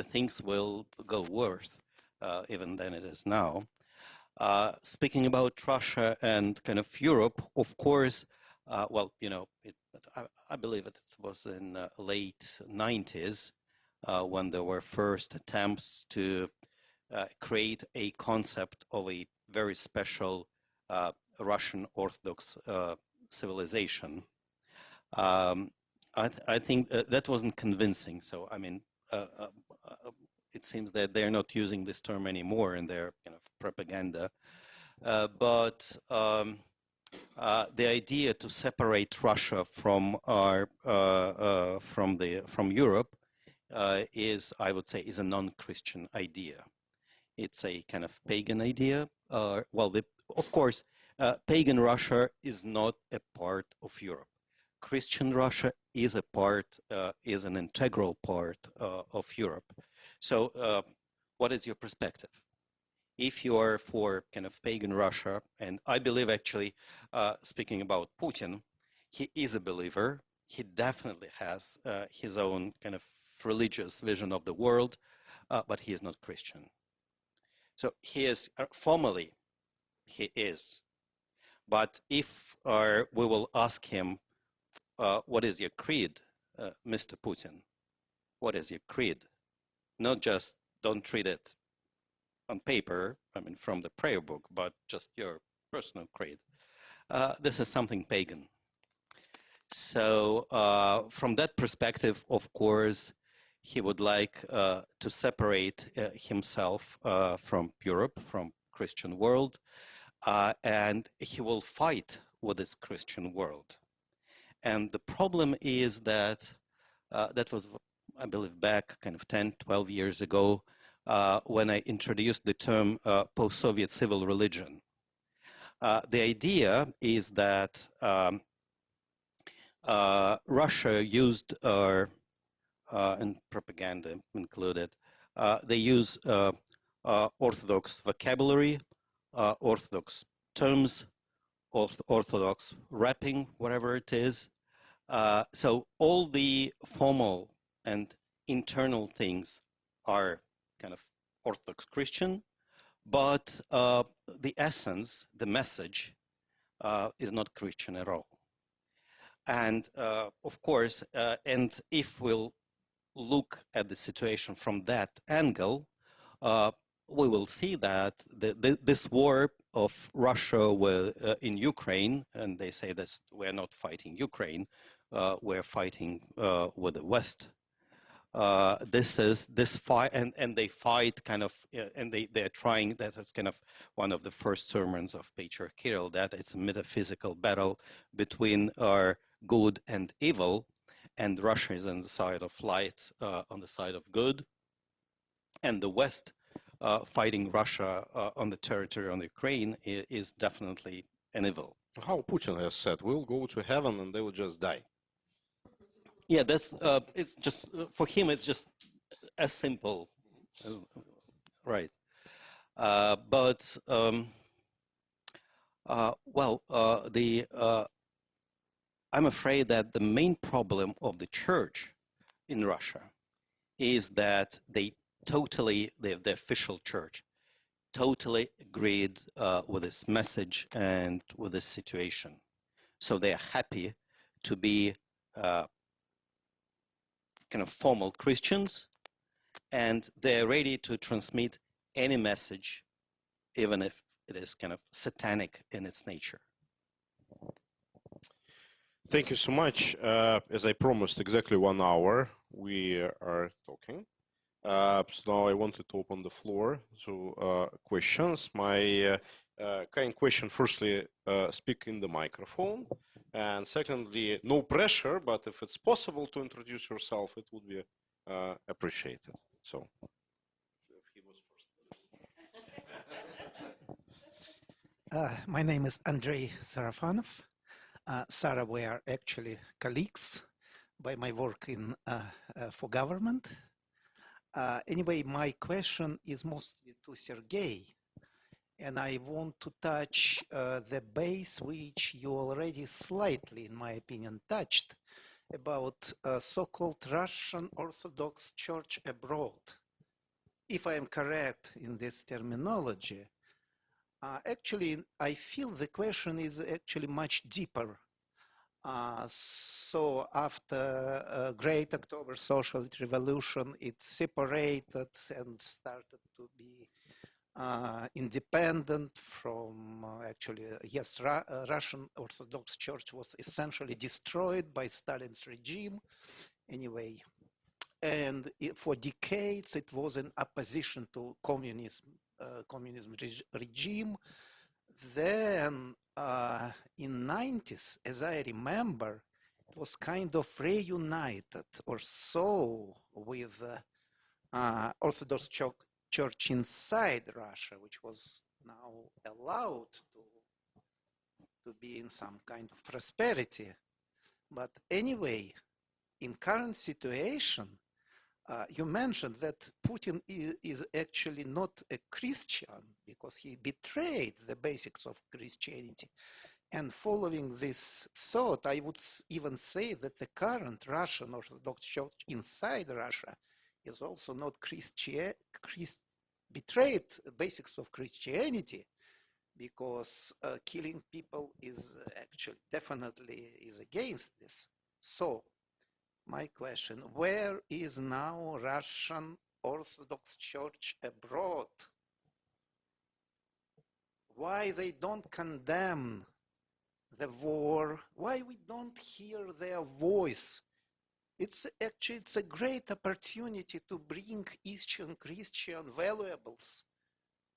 things will go worse even than it is now. Speaking about Russia and kind of Europe, of course, well, I believe it was in late 90s when there were first attempts to create a concept of a very special Russian Orthodox civilization. I think that wasn't convincing. So, I mean, it seems that they're not using this term anymore in their kind of propaganda. But the idea to separate Russia from Europe is, I would say, is a non-Christian idea. It's a kind of pagan idea. Of course, pagan Russia is not a part of Europe. Christian Russia is is an integral part of Europe. So what is your perspective? If you are for kind of pagan Russia, and I believe actually, speaking about Putin, he is a believer. He definitely has his own kind of religious vision of the world, but he is not Christian. So he is, formally, he is. But if we will ask him, what is your creed, Mr. Putin? What is your creed? Not just don't read it on paper, I mean, from the prayer book, but just your personal creed. This is something pagan. So from that perspective, of course, he would like to separate himself from Europe, from Christian world, and he will fight with this Christian world. And the problem is that that was, I believe, back kind of 10, 12 years ago when I introduced the term post-Soviet civil religion. The idea is that Russia used, and propaganda included, they use Orthodox vocabulary, Orthodox terms, Orthodox wrapping, whatever it is. So all the formal and internal things are kind of Orthodox Christian, but the essence, the message, is not Christian at all. And of course, and if we'll look at the situation from that angle, we will see that this war of Russia in Ukraine, and they say this, we're not fighting Ukraine, were fighting with the West. This fight, and they fight kind of, and they're trying, that is kind of one of the first sermons of Patriarch Kirill, that it's a metaphysical battle between good and evil, and Russia is on the side of light, on the side of good, and the West fighting Russia on the territory on Ukraine is definitely an evil. How Putin has said, we'll go to heaven and they will just die. Yeah, that's it's just for him. It's just as simple as right. But I'm afraid that the main problem of the church in Russia is that the official church totally agreed with this message and with this situation. So they are happy to be kind of formal Christians, and they're ready to transmit any message, even if it is kind of satanic in its nature. Thank you so much. As I promised, exactly 1 hour we are talking. So now I wanted to open the floor to questions. My kind question, firstly, speak in the microphone. And secondly, no pressure, but if it's possible to introduce yourself, it would be appreciated. So, he was first. My name is Andrei Sarafanov. Sarah, we are actually colleagues by my work in for government. Anyway, my question is mostly to Sergei, and I want to touch the base which you already slightly, in my opinion, touched about so-called Russian Orthodox Church abroad. If I am correct in this terminology, actually, I feel the question is actually much deeper. So after Great October Social Revolution, it separated and started to be independent from Russian Orthodox Church was essentially destroyed by Stalin's regime anyway. And for decades, it was in opposition to communism regime. Then in 90s, as I remember, it was kind of reunited or so with Orthodox Church inside Russia, which was now allowed to be in some kind of prosperity. But anyway, in current situation, you mentioned that Putin is actually not a Christian because he betrayed the basics of Christianity. And following this thought, I would even say that the current Russian Orthodox Church inside Russia is also not betrayed basics of Christianity, because killing people is actually definitely is against this. So my question, where is now Russian Orthodox Church abroad? Why they don't condemn the war? Why we don't hear their voice? It's a great opportunity to bring Eastern Christian valuables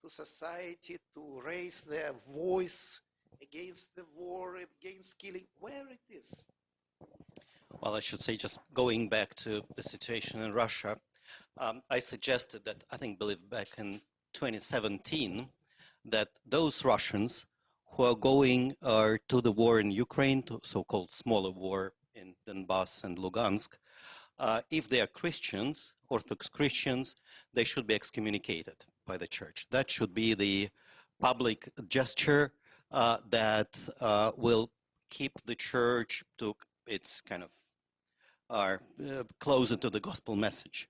to society, to raise their voice against the war, against killing, where it is. Well, I should say, just going back to the situation in Russia, I suggested that, believe back in 2017, that those Russians who are going to the war in Ukraine, to so-called smaller war in Donbass and Lugansk, if they are Christians, Orthodox Christians, they should be excommunicated by the church. That should be the public gesture that will keep the church to its kind of closer to the gospel message.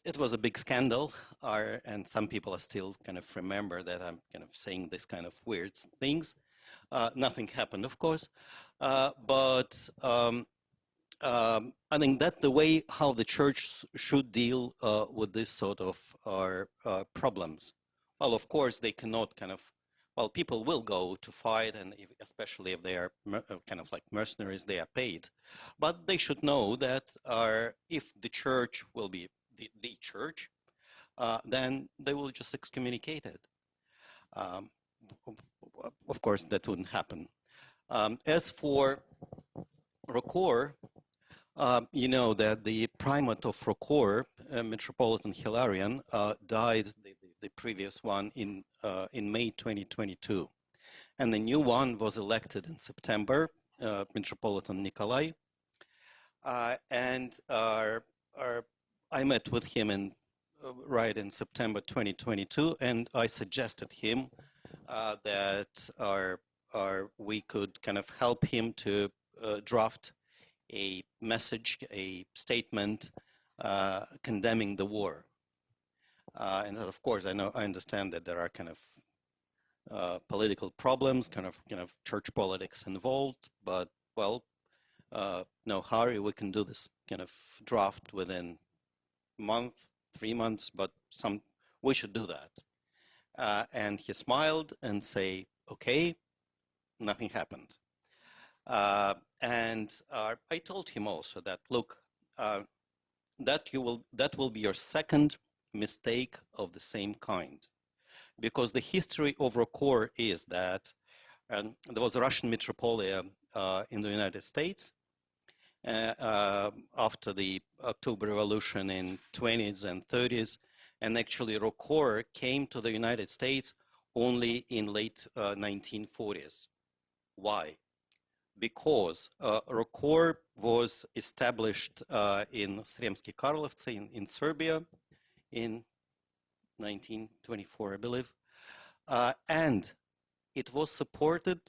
It was a big scandal, and some people are still kind of remember that I'm kind of saying this kind of weird things. Nothing happened, of course, but I think that's the way how the church should deal with this sort of problems. Well, of course, they cannot kind of well, people will go to fight, and especially if they are kind of like mercenaries, they are paid. But they should know that if the church will be the church, then they will just excommunicate it. Of course, that wouldn't happen. As for Rokor, you know that the primate of Rokor, Metropolitan Hilarion, died, the previous one, in May 2022. And the new one was elected in September, Metropolitan Nikolai. And I met with him right in September 2022, and I suggested him that we could kind of help him to draft a message, a statement condemning the war. And of course, I understand that there are kind of political problems, kind of church politics involved, but well, no hurry, we can do this kind of draft within a month, 3 months, but we should do that. And he smiled and say, okay, nothing happened. And I told him also that, look, that will be your second mistake of the same kind, because the history of Rokor is that there was a Russian metropolia in the United States after the October Revolution in 20s and 30s, and actually Rokor came to the United States only in late 1940s. Why? Because Rokor was established in Sremski Karlovci in Serbia in 1924, I believe, and it was supported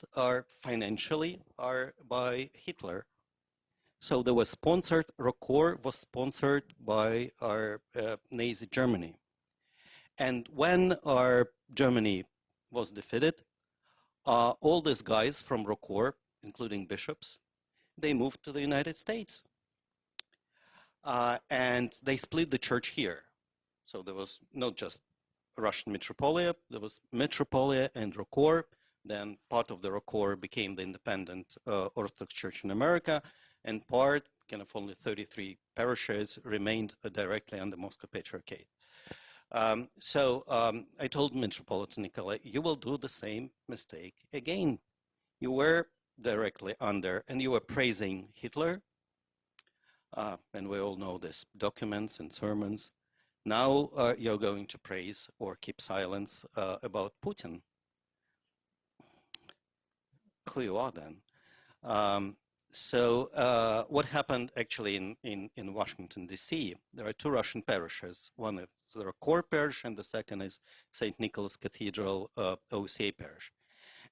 financially by Hitler. So there was sponsored, Rokor was sponsored by Nazi Germany. And when our Germany was defeated, all these guys from Rokor, including bishops, they moved to the United States. And they split the church here. So there was not just Russian metropolia, there was metropolia and Rokor. Then part of the Rokor became the independent Orthodox Church in America, and part, kind of only 33 parishes, remained directly under Moscow Patriarchate. So I told Metropolitan Nikolai, you will do the same mistake again. You were directly under, and you were praising Hitler, and we all know this, documents and sermons. Now you're going to praise or keep silence about Putin. Who you are then? So what happened actually in Washington, D.C., there are two Russian parishes. One is the Rokor parish, and the second is St. Nicholas Cathedral OCA parish.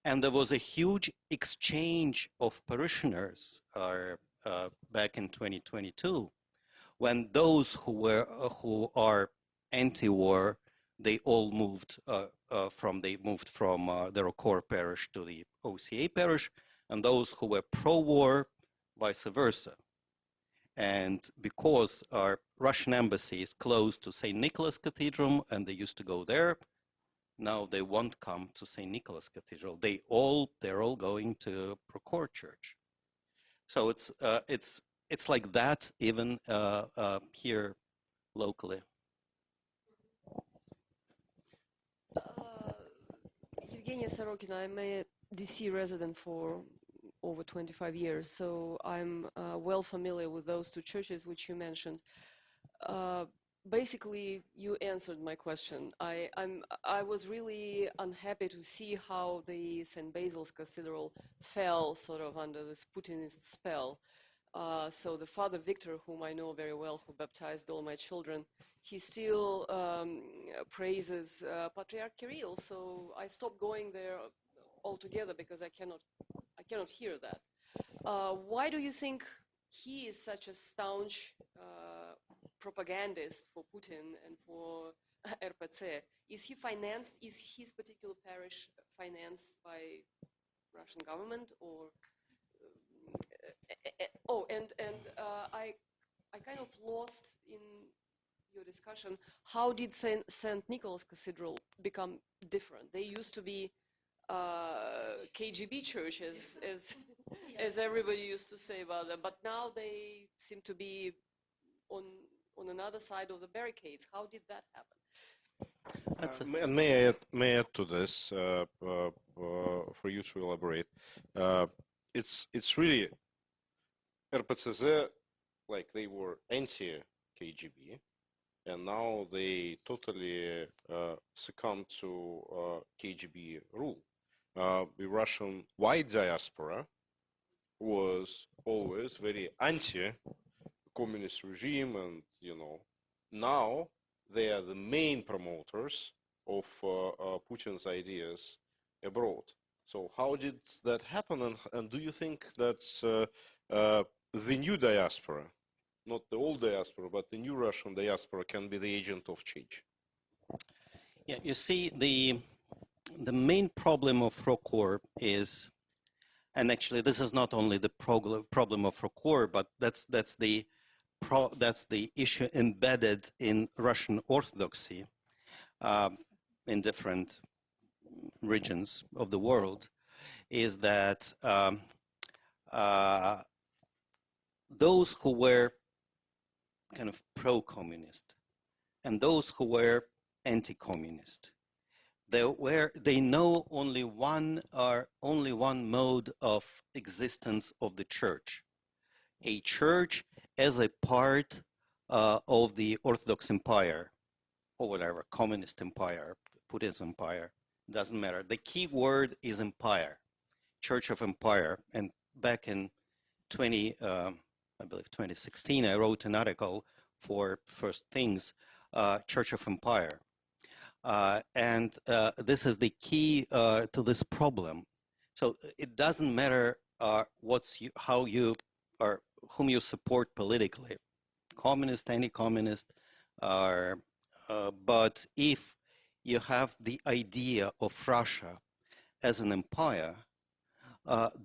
And there was a huge exchange of parishioners back in 2022, when those who are anti-war, they all moved from the Rokor parish to the OCA parish, and those who were pro-war, vice versa. And because our Russian embassy is close to St. Nicholas Cathedral, and they used to go there, now they won't come to St. Nicholas Cathedral. They're all going to Rokor Church. So it's like that even here locally. Evgenia Sorokina, I'm a DC resident for over 25 years, so I'm well familiar with those two churches which you mentioned. Basically, you answered my question. I was really unhappy to see how the St. Basil's Cathedral fell sort of under this Putinist spell. So the Father Victor, whom I know very well, who baptized all my children, he still praises Patriarch Kirill. So I stopped going there altogether because I cannot hear that. Why do you think he is such a staunch propagandist for Putin and for RPC? Is his particular parish financed by Russian government, or I kind of lost in your discussion, how did St. Nicholas Cathedral become different? They used to be KGB church, as everybody used to say about them. But now they seem to be on another side of the barricades. How did that happen? And may I add to this for you to elaborate. It's really RPCZ, like they were anti-KGB, and now they totally succumb to KGB rule. The Russian white diaspora was always very anti-communist regime, and now they are the main promoters of Putin's ideas abroad. So how did that happen, and do you think that the new diaspora, not the old diaspora, but the new Russian diaspora, can be the agent of change? Yeah, you see, the main problem of ROKOR is, and actually this is not only the problem of ROKOR, but that's the issue embedded in Russian Orthodoxy in different regions of the world, is that those who were kind of pro-communist and those who were anti-communist, they know only one mode of existence of the church, a church as a part of the Orthodox Empire, or whatever, communist empire, Putin's empire, doesn't matter. The key word is empire, Church of Empire. And back in I believe 2016, I wrote an article for First Things, Church of Empire. And this is the key to this problem. So it doesn't matter how you or whom you support politically, communist, anti-communist, but if you have the idea of Russia as an empire,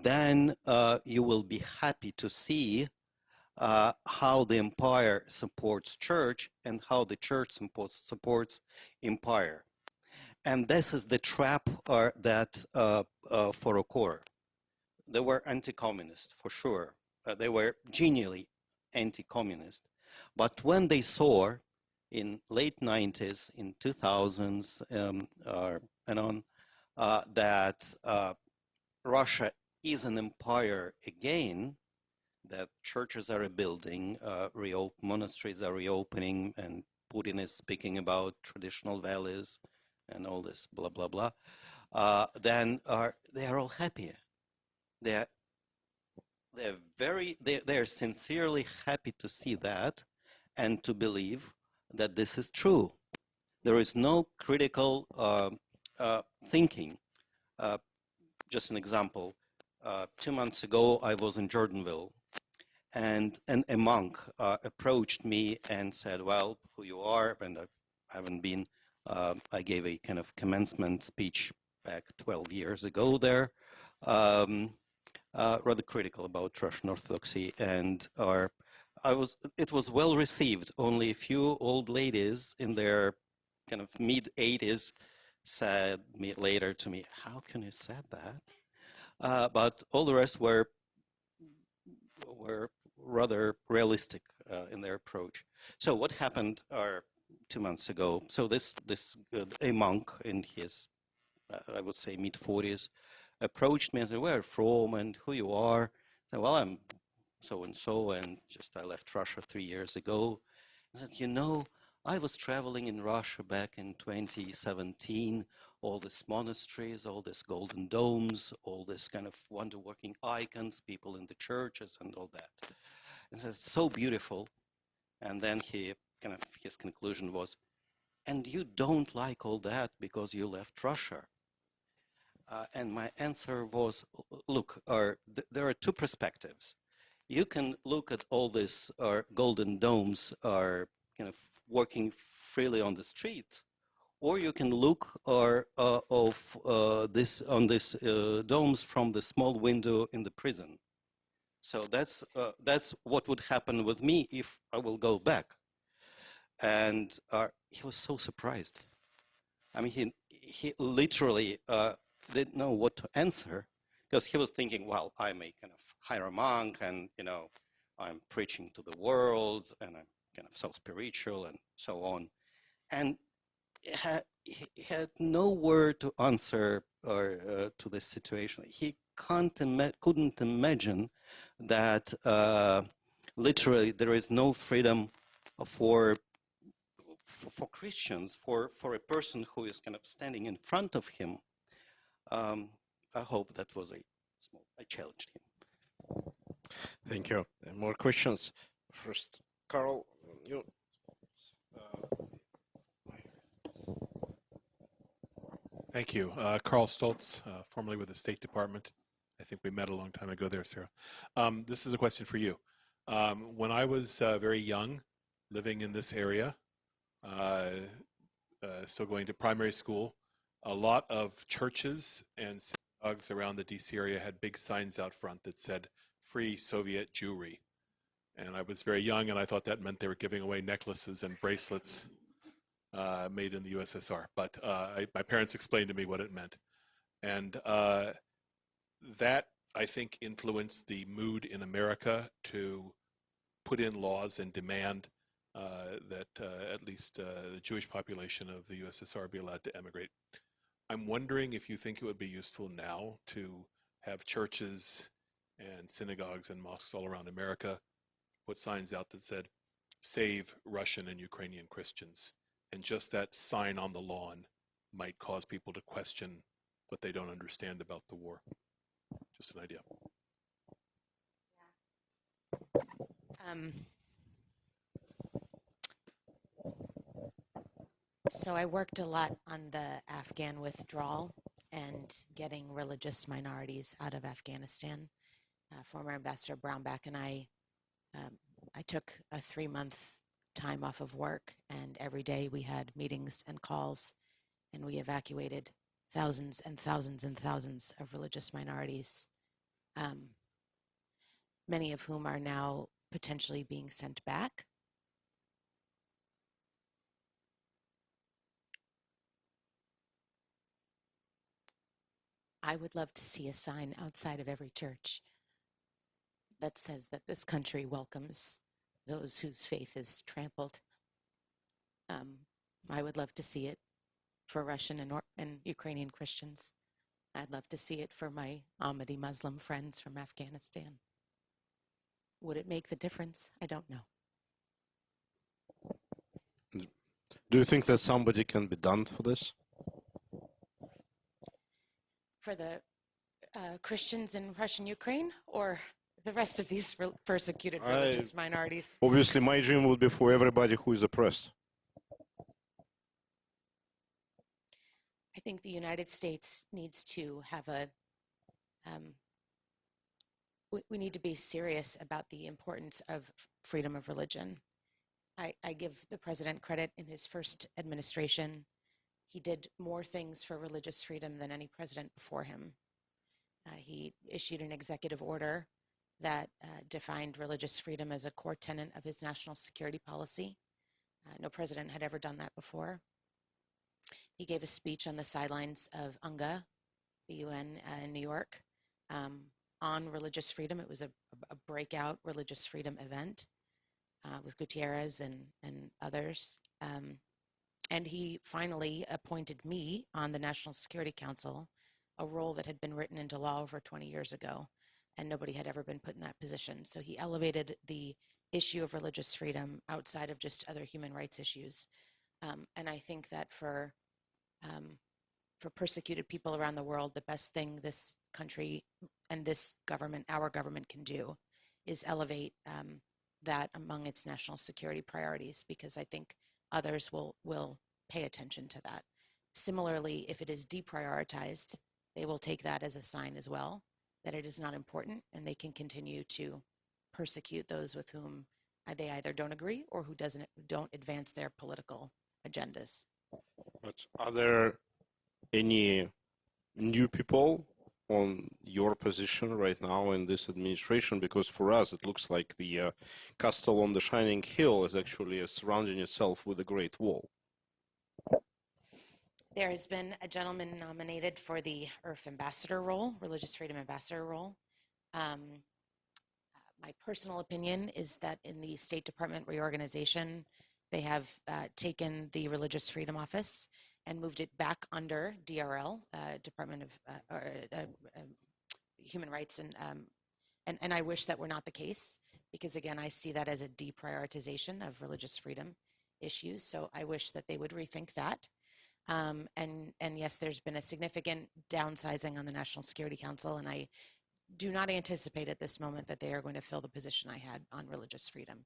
then you will be happy to see how the empire supports church and how the church supports empire. And this is the trap that for ROKOR. They were anti-communist, for sure. They were genuinely anti-communist. But when they saw in late 90s, in 2000s, and on, that Russia is an empire again, that churches are rebuilding, monasteries are reopening, and Putin is speaking about traditional values and all this blah, blah, blah, then they are all happy. They're sincerely happy to see that and to believe that this is true. There is no critical thinking. Just an example, 2 months ago, I was in Jordanville, and a monk approached me and said, well, who you are, and I haven't been, I gave a kind of commencement speech back 12 years ago there, rather critical about Russian Orthodoxy, and it was well received. Only a few old ladies in their kind of mid-80s said later to me, how can you say that? But all the rest were rather realistic in their approach. So what happened 2 months ago? So a monk in his, I would say, mid-40s, approached me and said, where are you from and who you are? I said, well, I'm so-and-so, and just I left Russia 3 years ago. I said, I was traveling in Russia back in 2017, all these monasteries, all these golden domes, all this kind of wonder-working icons, people in the churches and all that. And so it's so beautiful. And then his conclusion was, and you don't like all that because you left Russia. And my answer was, look, there are two perspectives. You can look at all these golden domes are kind of working freely on the streets, or you can look on these domes from the small window in the prison. So that's what would happen with me if I will go back. And he was so surprised. I mean, he literally didn't know what to answer, because he was thinking, well, I'm a kind of higher monk, and I'm preaching to the world, and I'm kind of so spiritual and so on, and he had no word to answer to this situation. He couldn't imagine that literally there is no freedom for Christians, for a person who is kind of standing in front of him. I hope that was I challenged him. Thank you. More questions? First, Carl, you. Thank you. Carl Stoltz, formerly with the State Department. I think we met a long time ago there, Sarah. This is a question for you. When I was very young, living in this area, still going to primary school, a lot of churches and synagogues around the DC area had big signs out front that said, "Free Soviet Jewry." And I was very young, and I thought that meant they were giving away necklaces and bracelets made in the USSR. But my parents explained to me what it meant. And that, I think, influenced the mood in America to put in laws and demand that at least the Jewish population of the USSR be allowed to emigrate. I'm wondering if you think it would be useful now to have churches and synagogues and mosques all around America put signs out that said, "Save Russian and Ukrainian Christians." And just that sign on the lawn might cause people to question what they don't understand about the war. Just an idea. So I worked a lot on the Afghan withdrawal and getting religious minorities out of Afghanistan. Former Ambassador Brownback and I took a 3-month time off of work, and every day we had meetings and calls, and we evacuated thousands and thousands and thousands of religious minorities, many of whom are now potentially being sent back. I would love to see a sign outside of every church that says that this country welcomes those whose faith is trampled. I would love to see it for Russian and Ukrainian Christians. I'd love to see it for my Ahmadi Muslim friends from Afghanistan. Would it make the difference? I don't know. Do you think that somebody can be done for this? For the Christians in Russian Ukraine, or the rest of these persecuted religious minorities? Obviously, my dream would be for everybody who is oppressed. I think the United States needs to have we need to be serious about the importance of freedom of religion. I give the president credit. In his first administration, he did more things for religious freedom than any president before him. He issued an executive order that defined religious freedom as a core tenet of his national security policy. No president had ever done that before. He gave a speech on the sidelines of UNGA, the UN in New York, on religious freedom. It was a breakout religious freedom event with Gutierrez and others. And he finally appointed me on the National Security Council, a role that had been written into law over 20 years ago, and nobody had ever been put in that position. So he elevated the issue of religious freedom outside of just other human rights issues. And I think that for persecuted people around the world, the best thing this country and this government, our government, can do is elevate that among its national security priorities, because I think others will pay attention to that. Similarly, if it is deprioritized, they will take that as a sign as well that it is not important, and they can continue to persecute those with whom they either don't agree or who don't advance their political agendas. But are there any new people on your position right now in this administration? Because for us, it looks like the castle on the shining hill is actually surrounding itself with a great wall. There has been a gentleman nominated for the IRF ambassador role, religious freedom ambassador role. My personal opinion is that in the State Department reorganization, they have taken the Religious Freedom Office and moved it back under DRL, Department of Human Rights, and I wish that were not the case, because again, I see that as a deprioritization of religious freedom issues. So I wish that they would rethink that. And yes, there's been a significant downsizing on the National Security Council, and I do not anticipate at this moment that they are going to fill the position I had on religious freedom.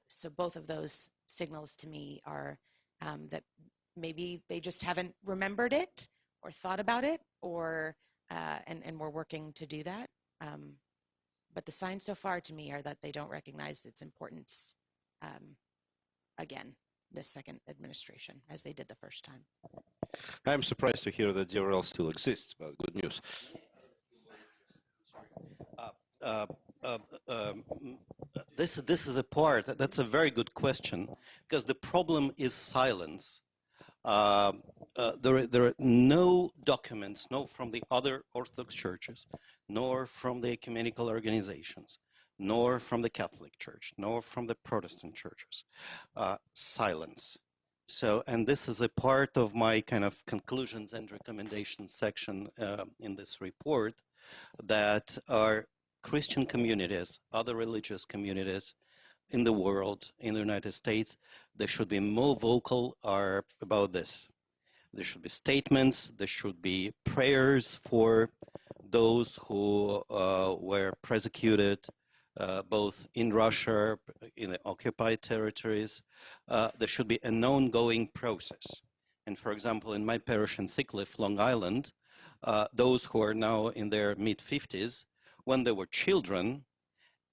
So both of those signals to me are that maybe they just haven't remembered it or thought about it, or and we're working to do that. But the signs so far to me are that they don't recognize its importance again this second administration as they did the first time. I'm surprised to hear that DRL still exists, but good news. This is a part, that's a very good question, because the problem is silence. There are no documents, no from the other Orthodox churches, nor from the ecumenical organizations, nor from the Catholic Church, nor from the Protestant churches. Silence. So, and this is a part of my kind of conclusions and recommendations section in this report, that our Christian communities, other religious communities in the world, in the United States, they should be more vocal about this. There should be statements, there should be prayers for those who were persecuted, both in Russia, in the occupied territories. There should be an ongoing process. And for example, in my parish in Sickliffe, Long Island, those who are now in their mid-50s, when they were children,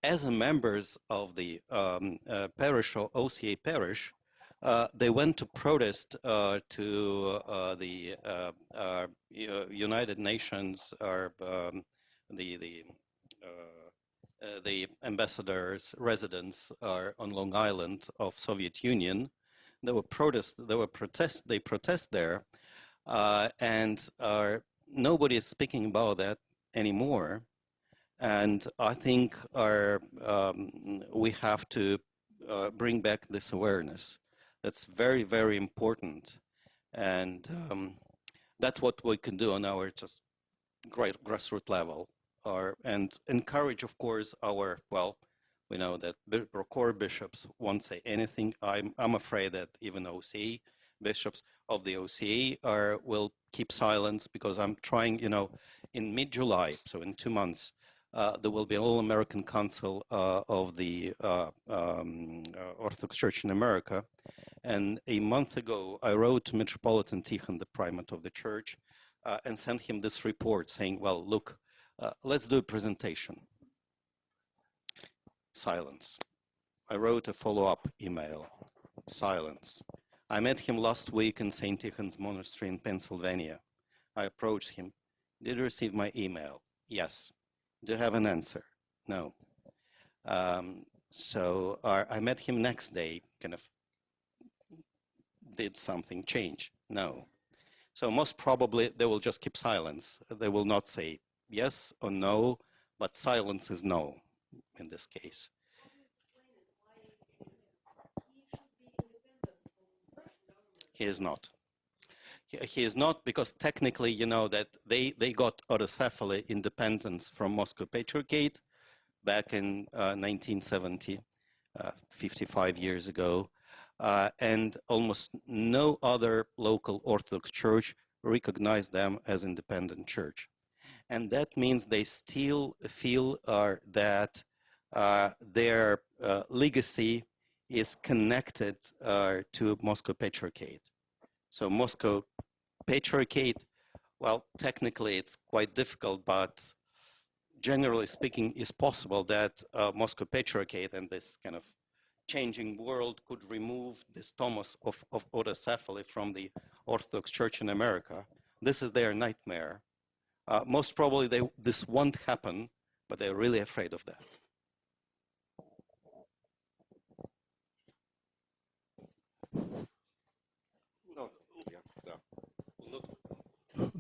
as members of the parish or OCA parish, they went to protest to the United Nations, or the ambassadors' residence on Long Island of Soviet Union. They protest there, and nobody is speaking about that anymore. And I think we have to bring back this awareness. That's very, very important. And that's what we can do on our just grassroots level. And encourage, of course, we know that the core bishops won't say anything. I'm afraid that even OCA, bishops of the OCA will keep silence, because I'm trying, in mid-July, so in 2 months, there will be an All-American Council of the Orthodox Church in America. And a month ago, I wrote to Metropolitan Tikhon, the primate of the church, and sent him this report saying, well, look, let's do a presentation. Silence. I wrote a follow-up email. Silence. I met him last week in St. Tikhon's Monastery in Pennsylvania. I approached him. Did you receive my email? Yes. Do you have an answer? No. So I met him next day, kind of did something change? No. So most probably they will just keep silence. They will not say yes or no, but silence is no in this case. He is not. He is not, because technically, that they got autocephaly independence from Moscow Patriarchate back in 1970, 55 years ago, and almost no other local Orthodox church recognized them as independent church. And that means they still feel that their legacy is connected to Moscow Patriarchate. So Moscow Patriarchate, well, technically it's quite difficult, but generally speaking, it's possible that Moscow Patriarchate and this kind of changing world could remove this Thomas of autocephaly from the Orthodox Church in America. This is their nightmare. Most probably this won't happen, but they're really afraid of that.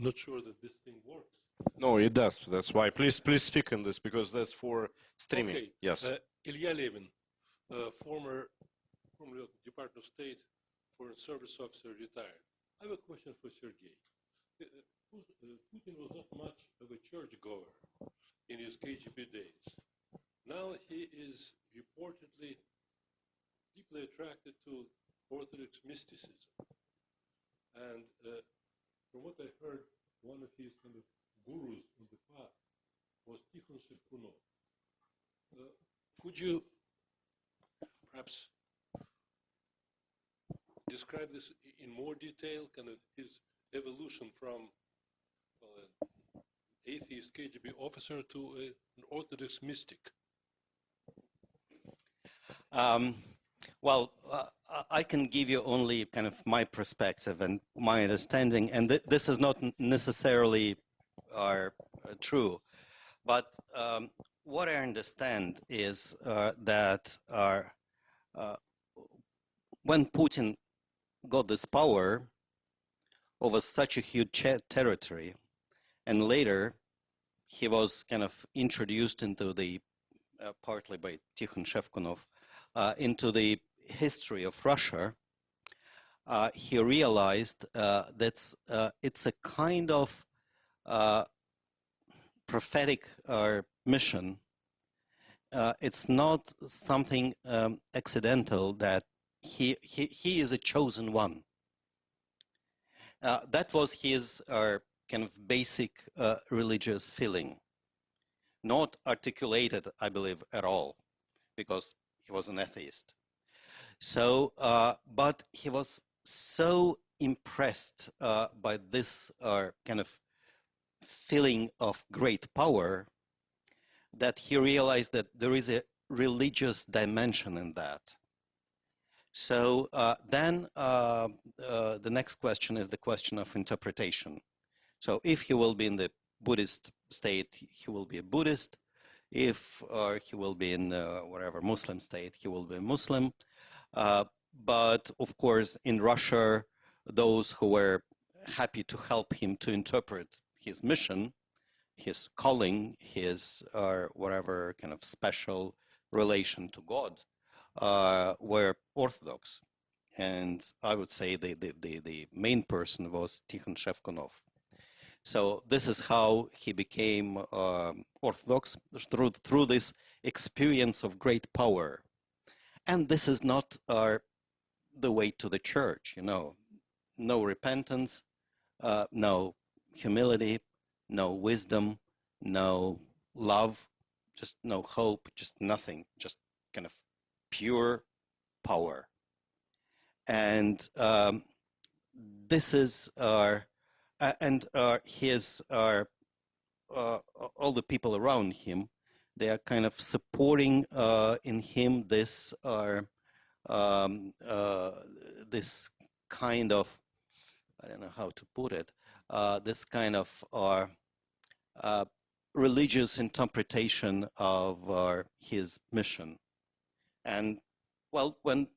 not sure that this thing works. No, it does. That's why. Please speak on this because that's for streaming. Okay. Yes. Ilya Levin, former Department of State Foreign Service officer, retired. I have a question for Sergei. Putin was not much of a churchgoer in his KGB days. Now he is reportedly deeply attracted to Orthodox mysticism. And from what I heard, one of his kind of gurus in the past was Tikhon Shevkunov. Could you perhaps describe this in more detail, kind of his evolution from an atheist KGB officer to an Orthodox mystic? Well, I can give you only kind of my perspective and my understanding, and this is not necessarily true. But what I understand is that when Putin got this power over such a huge territory, and later he was kind of introduced into the, partly by Tikhon Shevkunov, into the history of Russia, he realized that it's a kind of prophetic mission. It's not something accidental that he is a chosen one. That was his kind of basic religious feeling, not articulated, I believe, at all, because he was an atheist. So, but he was so impressed by this kind of feeling of great power that he realized that there is a religious dimension in that. So then the next question is the question of interpretation. So if he will be in the Buddhist state, he will be a Buddhist. If he will be in whatever Muslim state, he will be a Muslim. But of course, in Russia, those who were happy to help him to interpret his mission, his calling, his whatever kind of special relation to God, were Orthodox. And I would say the main person was Tikhon Shevkunov. So this is how he became Orthodox, through this experience of great power. And this is not the way to the church, you know. No repentance, no humility, no wisdom, no love, just no hope, just nothing, just kind of pure power. And this is his all the people around him, they are kind of supporting in him this this kind of, I don't know how to put it, this kind of religious interpretation of his mission. And well, when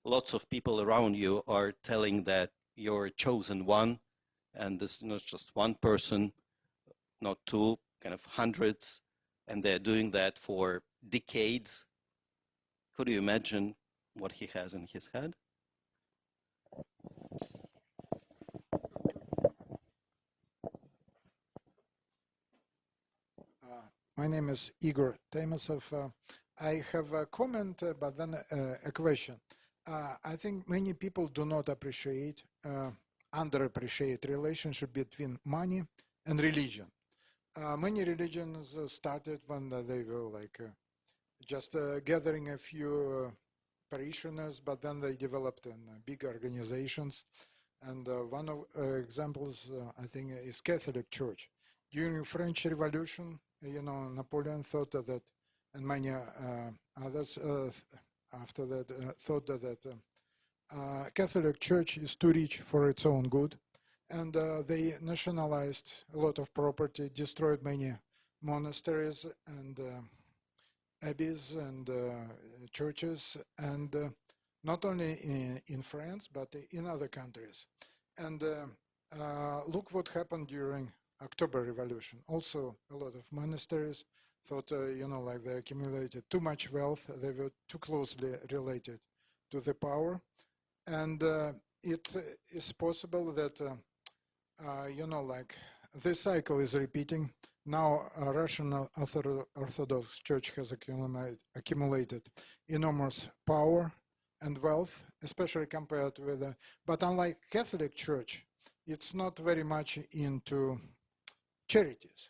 lots of people around you are telling that you're a chosen one, and this is not just one person, not two, kind of hundreds, and they're doing that for decades, could you imagine what he has in his head? My name is Igor Temasov. I have a comment, but then a question. I think many people do not appreciate, underappreciate relationship between money and religion. Many religions started when they were like just gathering a few parishioners, but then they developed in big organizations. And one of examples, I think, is Catholic Church. During French Revolution, you know, Napoleon thought that, and many others after that thought that Catholic Church is too rich for its own good, and they nationalized a lot of property, destroyed many monasteries and abbeys and churches, and not only in France but in other countries. And Look what happened during October Revolution. Also, a lot of monasteries thought, like they accumulated too much wealth. They were too closely related to the power. And it is possible that, like this cycle is repeating. Now, Russian Orthodox Church has accumulated enormous power and wealth, especially compared with, but unlike Catholic Church, it's not very much into charities.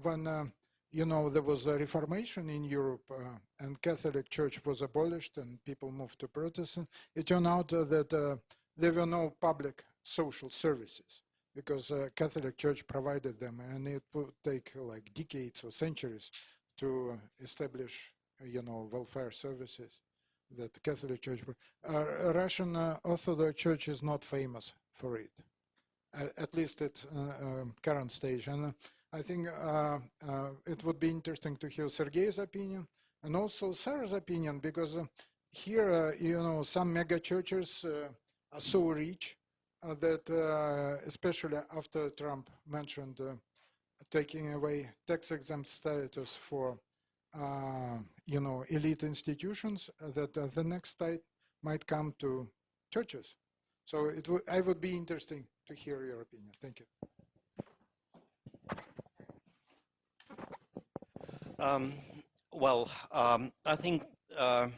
When, there was a Reformation in Europe and Catholic Church was abolished and people moved to Protestant, it turned out that there were no public social services because Catholic Church provided them, and it would take like decades or centuries to establish, welfare services that Catholic Church. Russian Orthodox Church is not famous for it, at least at current stage. And I think it would be interesting to hear Sergei's opinion and also Sarah's opinion, because here, some mega churches are so rich that, especially after Trump mentioned taking away tax-exempt status for, elite institutions, that the next tide might come to churches. So I would be interesting to hear your opinion. Thank you. I think the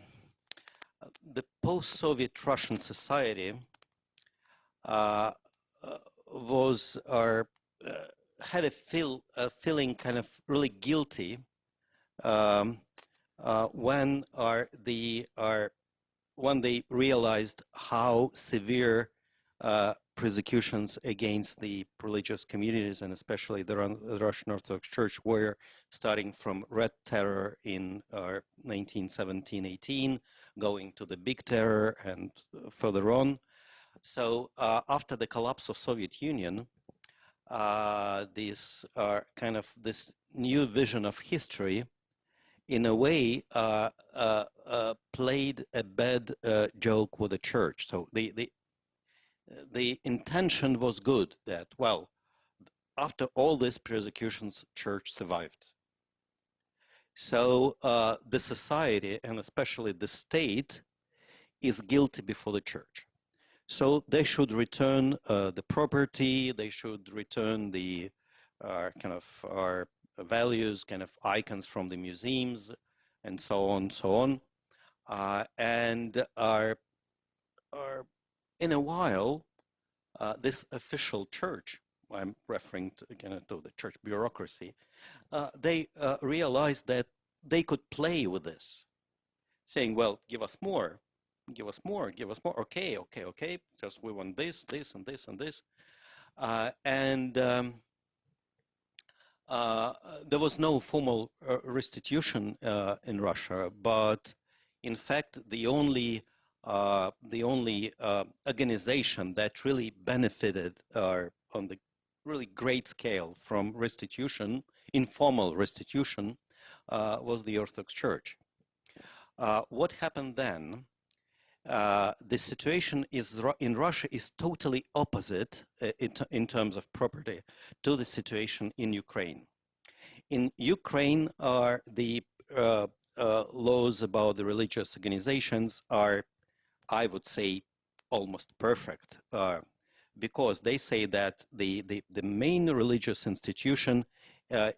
post-Soviet Russian society had a feeling kind of really guilty when they realized how severe persecutions against the religious communities, and especially the Russian Orthodox Church, were starting from Red Terror in 1917-18, going to the Big Terror and further on. So after the collapse of Soviet Union, this new vision of history, in a way, played a bad joke with the church. So the intention was good, that, well, after all these persecutions, church survived. So the society, and especially the state, is guilty before the church. So they should return the property, they should return the our values, kind of icons from the museums, and so on, and in a while, this official church, I'm referring to, to the church bureaucracy, they realized that they could play with this, saying, well, give us more, give us more, give us more. Okay, just we want this, this, and this, and this. There was no formal restitution in Russia, but in fact, the only organization that really benefited on the really great scale from restitution, informal restitution, was the Orthodox Church. What happened then? The situation in Russia is totally opposite in terms of property to the situation in Ukraine. In Ukraine, the laws about the religious organizations are, I would say, almost perfect, because they say that the main religious institution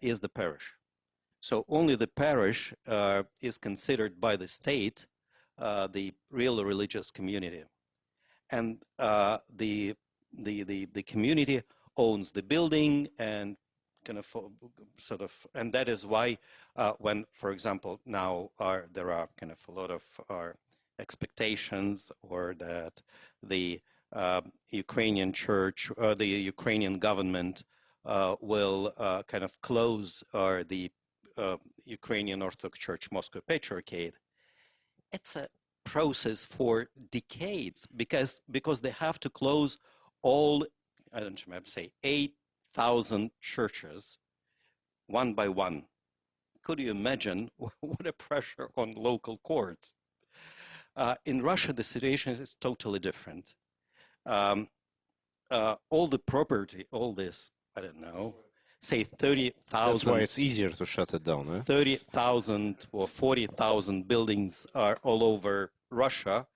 is the parish. So only the parish is considered by the state the real religious community, and the community owns the building and and that is why when, for example, now there are a lot of expectations, or that the Ukrainian church, the Ukrainian government will close the Ukrainian Orthodox Church Moscow Patriarchate. It's a process for decades, because they have to close all, I don't know, say 8,000 churches one by one. Could you imagine what a pressure on local courts? In Russia, the situation is totally different. all the property, all this, I don't know, say That's why 30,000 it's easier to shut it down. Eh? 30,000 or 40,000 buildings are all over Russia.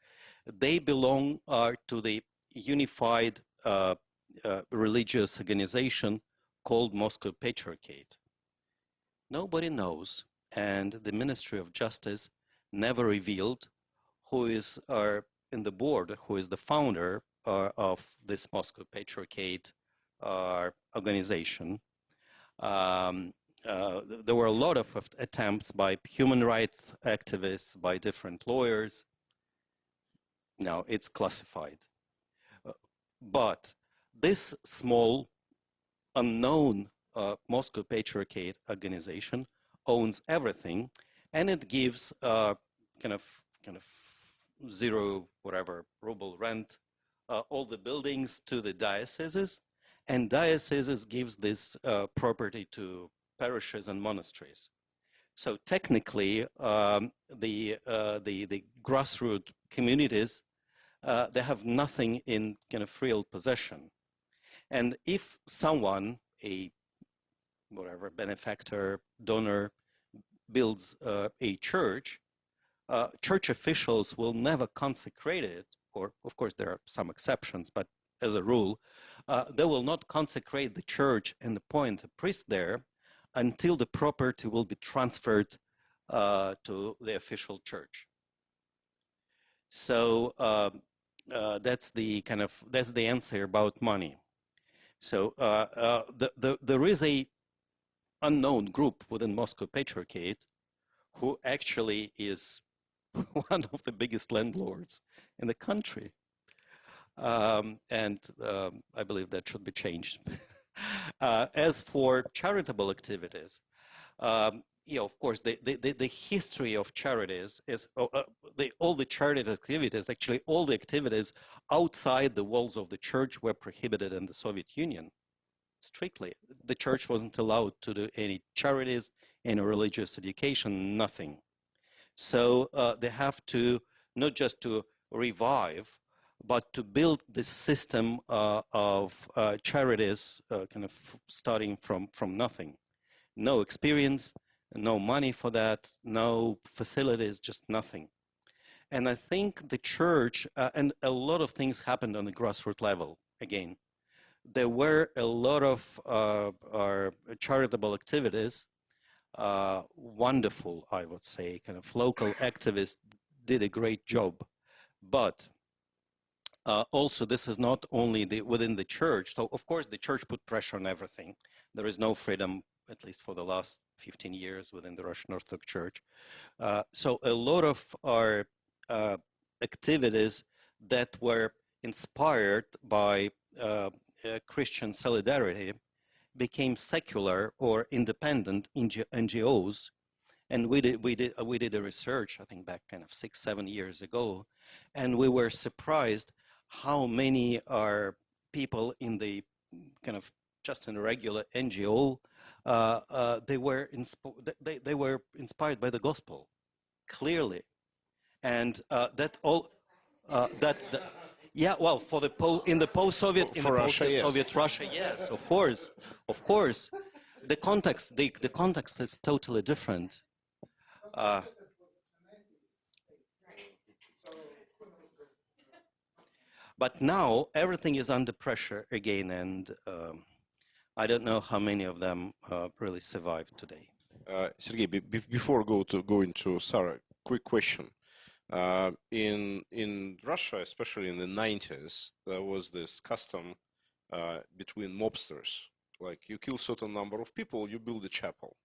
They belong to the unified religious organization called Moscow Patriarchate. Nobody knows, and the Ministry of Justice never revealed who is in the board, who is the founder of this Moscow Patriarchate organization. There were a lot of attempts by human rights activists, by different lawyers. Now it's classified. But this small, unknown Moscow Patriarchate organization owns everything, and it gives kind of zero whatever ruble rent all the buildings to the dioceses, and dioceses gives this property to parishes and monasteries. So technically, the grassroots communities they have nothing in kind of real possession. And if someone, a whatever benefactor, donor, builds a church, church officials will never consecrate it, or of course there are some exceptions, but as a rule, they will not consecrate the church and appoint a priest there until the property will be transferred to the official church. So that's the answer about money. So there is a unknown group within Moscow Patriarchate who actually is one of the biggest landlords in the country. And I believe that should be changed. As for charitable activities, of course, the history of charities is all the charitable activities, actually all the activities outside the walls of the church were prohibited in the Soviet Union. Strictly, the church wasn't allowed to do any charities, any religious education, nothing. So they have to not just to revive, but to build this system of charities, kind of starting from nothing. No experience, no money for that, no facilities, just nothing. And I think the church, and a lot of things happened on the grassroots level, again. There were a lot of charitable activities, wonderful, I would say, kind of local activists did a great job. But also, this is not only within the church. So, of course, the church put pressure on everything. There is no freedom, at least for the last 15 years, within the Russian Orthodox Church. So a lot of our activities that were inspired by Christian solidarity became secular or independent NGOs. And we did a research, I think back kind of 6-7 years ago, and we were surprised how many are people in the kind of just in a regular NGO. They were inspired by the gospel, clearly, and that all yeah, well, for the in the post-Soviet Russia, yes, of course. The context is totally different. But now everything is under pressure again, and I don't know how many of them really survived today. Sergei, before go into Sarah, quick question. In Russia, especially in the 90s, there was this custom between mobsters. Like you kill certain number of people, you build a chapel.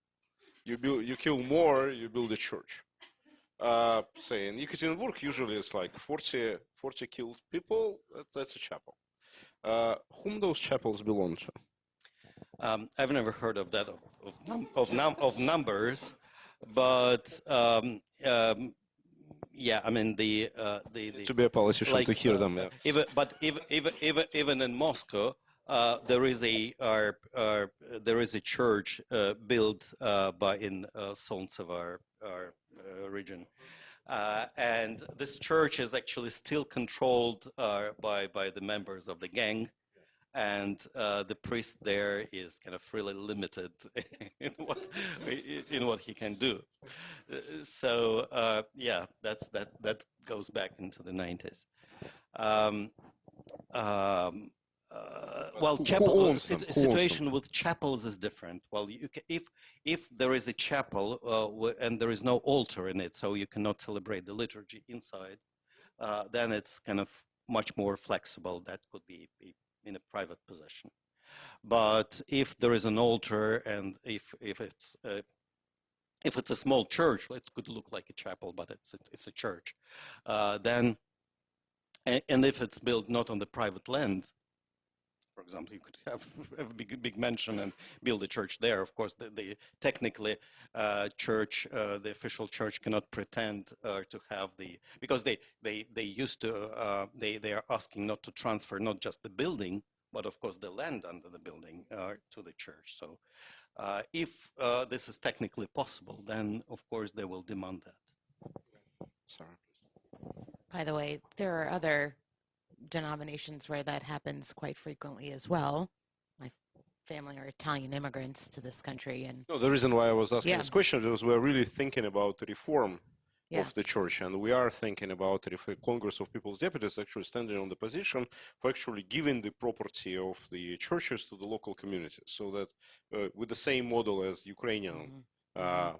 You kill more, you build a church. Say in Yekaterinburg, usually it's like 40 killed people. That's a chapel. Whom those chapels belong to? I've never heard of that of numbers, but yeah, I mean the to be a politician like, to hear them. Yeah. Even in Moscow, there is a church built in Solntsevo, our region, and this church is actually still controlled by the members of the gang, and the priest there is kind of really limited in what he can do. So yeah, that goes back into the 90s. Well, who owns them? Who owns situation with chapels is different. Well, if there is a chapel and there is no altar in it, so you cannot celebrate the liturgy inside, then it's kind of much more flexible. That could be in a private possession. But if there is an altar, and if it's a small church, it could look like a chapel, but it's a church. Then, and if it's built not on the private land, for example, you could have a big mansion and build a church there. Of course, the technically church, the official church cannot pretend to have because they used to, they are asking not to transfer not just the building, but of course the land under the building to the church. So if this is technically possible, then of course they will demand that. Sorry. By the way, there are other denominations where that happens quite frequently as well. My family are Italian immigrants to this country, and No, the reason why I was asking Yeah. this question is we're really thinking about reform Yeah. of the church, and we are thinking about if a Congress of People's Deputies actually standing on the position for actually giving the property of the churches to the local communities, so that with the same model as Ukrainian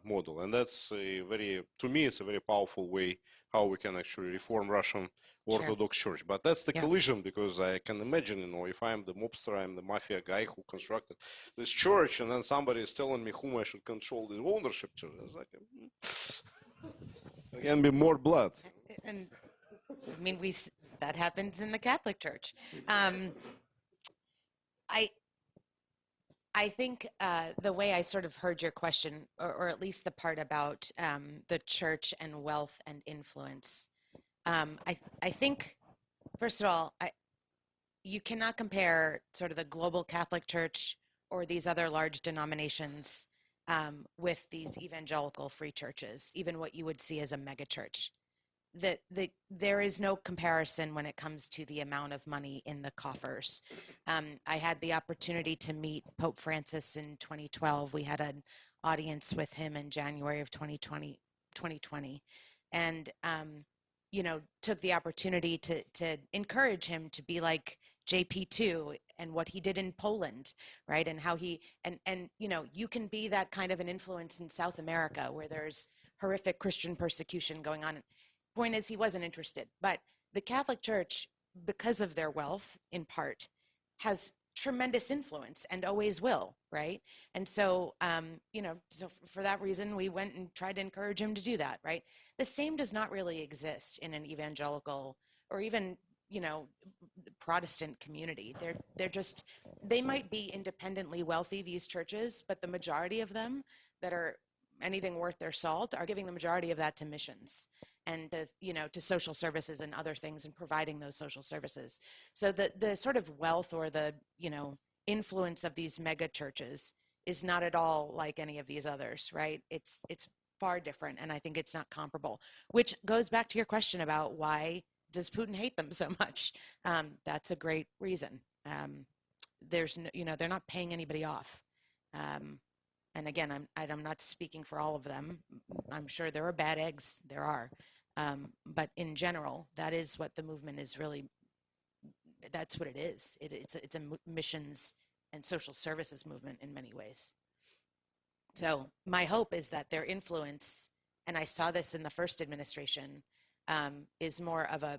model, and that's a very, to me, it's a very powerful way how we can actually reform Russian Orthodox Church. But that's the Yeah. collision, because I can imagine, if I'm the mobster, I'm the mafia guy who constructed this church, and then somebody is telling me whom I should control the ownership to. It's like, there can be more blood. and I mean that happens in the Catholic Church. I think the way I sort of heard your question, or at least the part about the church and wealth and influence, I think, first of all, you cannot compare sort of the global Catholic Church or these other large denominations with these evangelical free churches, even what you would see as a megachurch. There is no comparison when it comes to the amount of money in the coffers. I had the opportunity to meet Pope Francis in 2012. We had an audience with him in January of 2020, and took the opportunity to encourage him to be like JP2 and what he did in Poland, right? And how he and you can be that kind of an influence in South America where there's horrific Christian persecution going on. Point is, he wasn't interested. But the Catholic Church, because of their wealth, in part, has tremendous influence and always will, right? And so, so for that reason, we went and tried to encourage him to do that, right? The same does not really exist in an evangelical or even, Protestant community. They might be independently wealthy, these churches, but the majority of them that are anything worth their salt are giving the majority of that to missions and to social services and other things, and providing those social services. So the sort of wealth or the influence of these mega churches is not at all like any of these others, right? It's far different, and I think it's not comparable, which goes back to your question about why does Putin hate them so much. That's a great reason. There's they're not paying anybody off. And again, I'm not speaking for all of them. I'm sure there are bad eggs. There are. But in general, that is what the movement is really, that's what it is. It's a missions and social services movement in many ways. So my hope is that their influence, and I saw this in the first administration, is more of a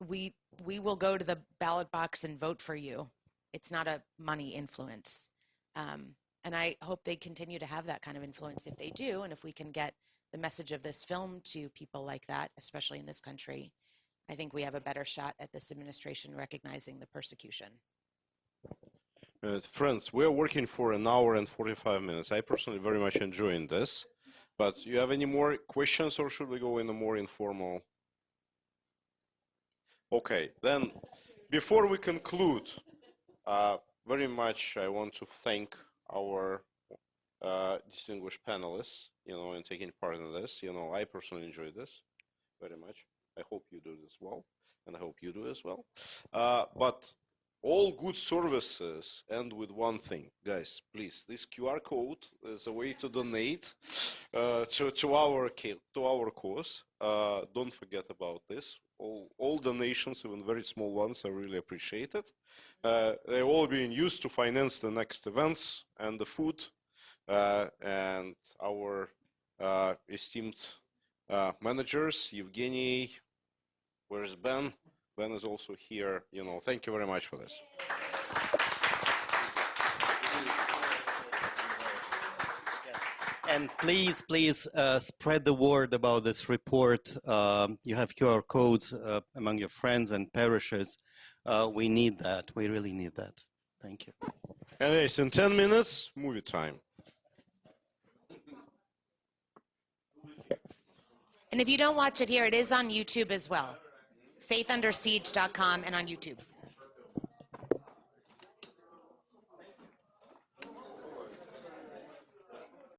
we will go to the ballot box and vote for you. It's not a money influence. And I hope they continue to have that kind of influence. If they do, and if we can get the message of this film to people like that, especially in this country, I think we have a better shot at this administration recognizing the persecution. Friends, we are working for an hour and 45 minutes. I personally very much enjoying this. But you have any more questions, or should we go in a more informal? Okay, then before we conclude, very much I want to thank our distinguished panelists, in taking part in this. I personally enjoyed this very much. I hope you do it as well, and I hope you do as well. But all good services end with one thing. Guys, please, this QR code is a way to donate to our cause. Don't forget about this. All donations, even very small ones, are really appreciated. They're all being used to finance the next events and the food. And our esteemed managers, Evgeny, where's Ben? Ben is also here. Thank you very much for this. And please spread the word about this report. You have QR codes among your friends and parishes. We need that. We really need that. Thank you. Anyways, in 10 minutes, movie time. And if you don't watch it here, it is on YouTube as well. faithundersiege.com and on YouTube.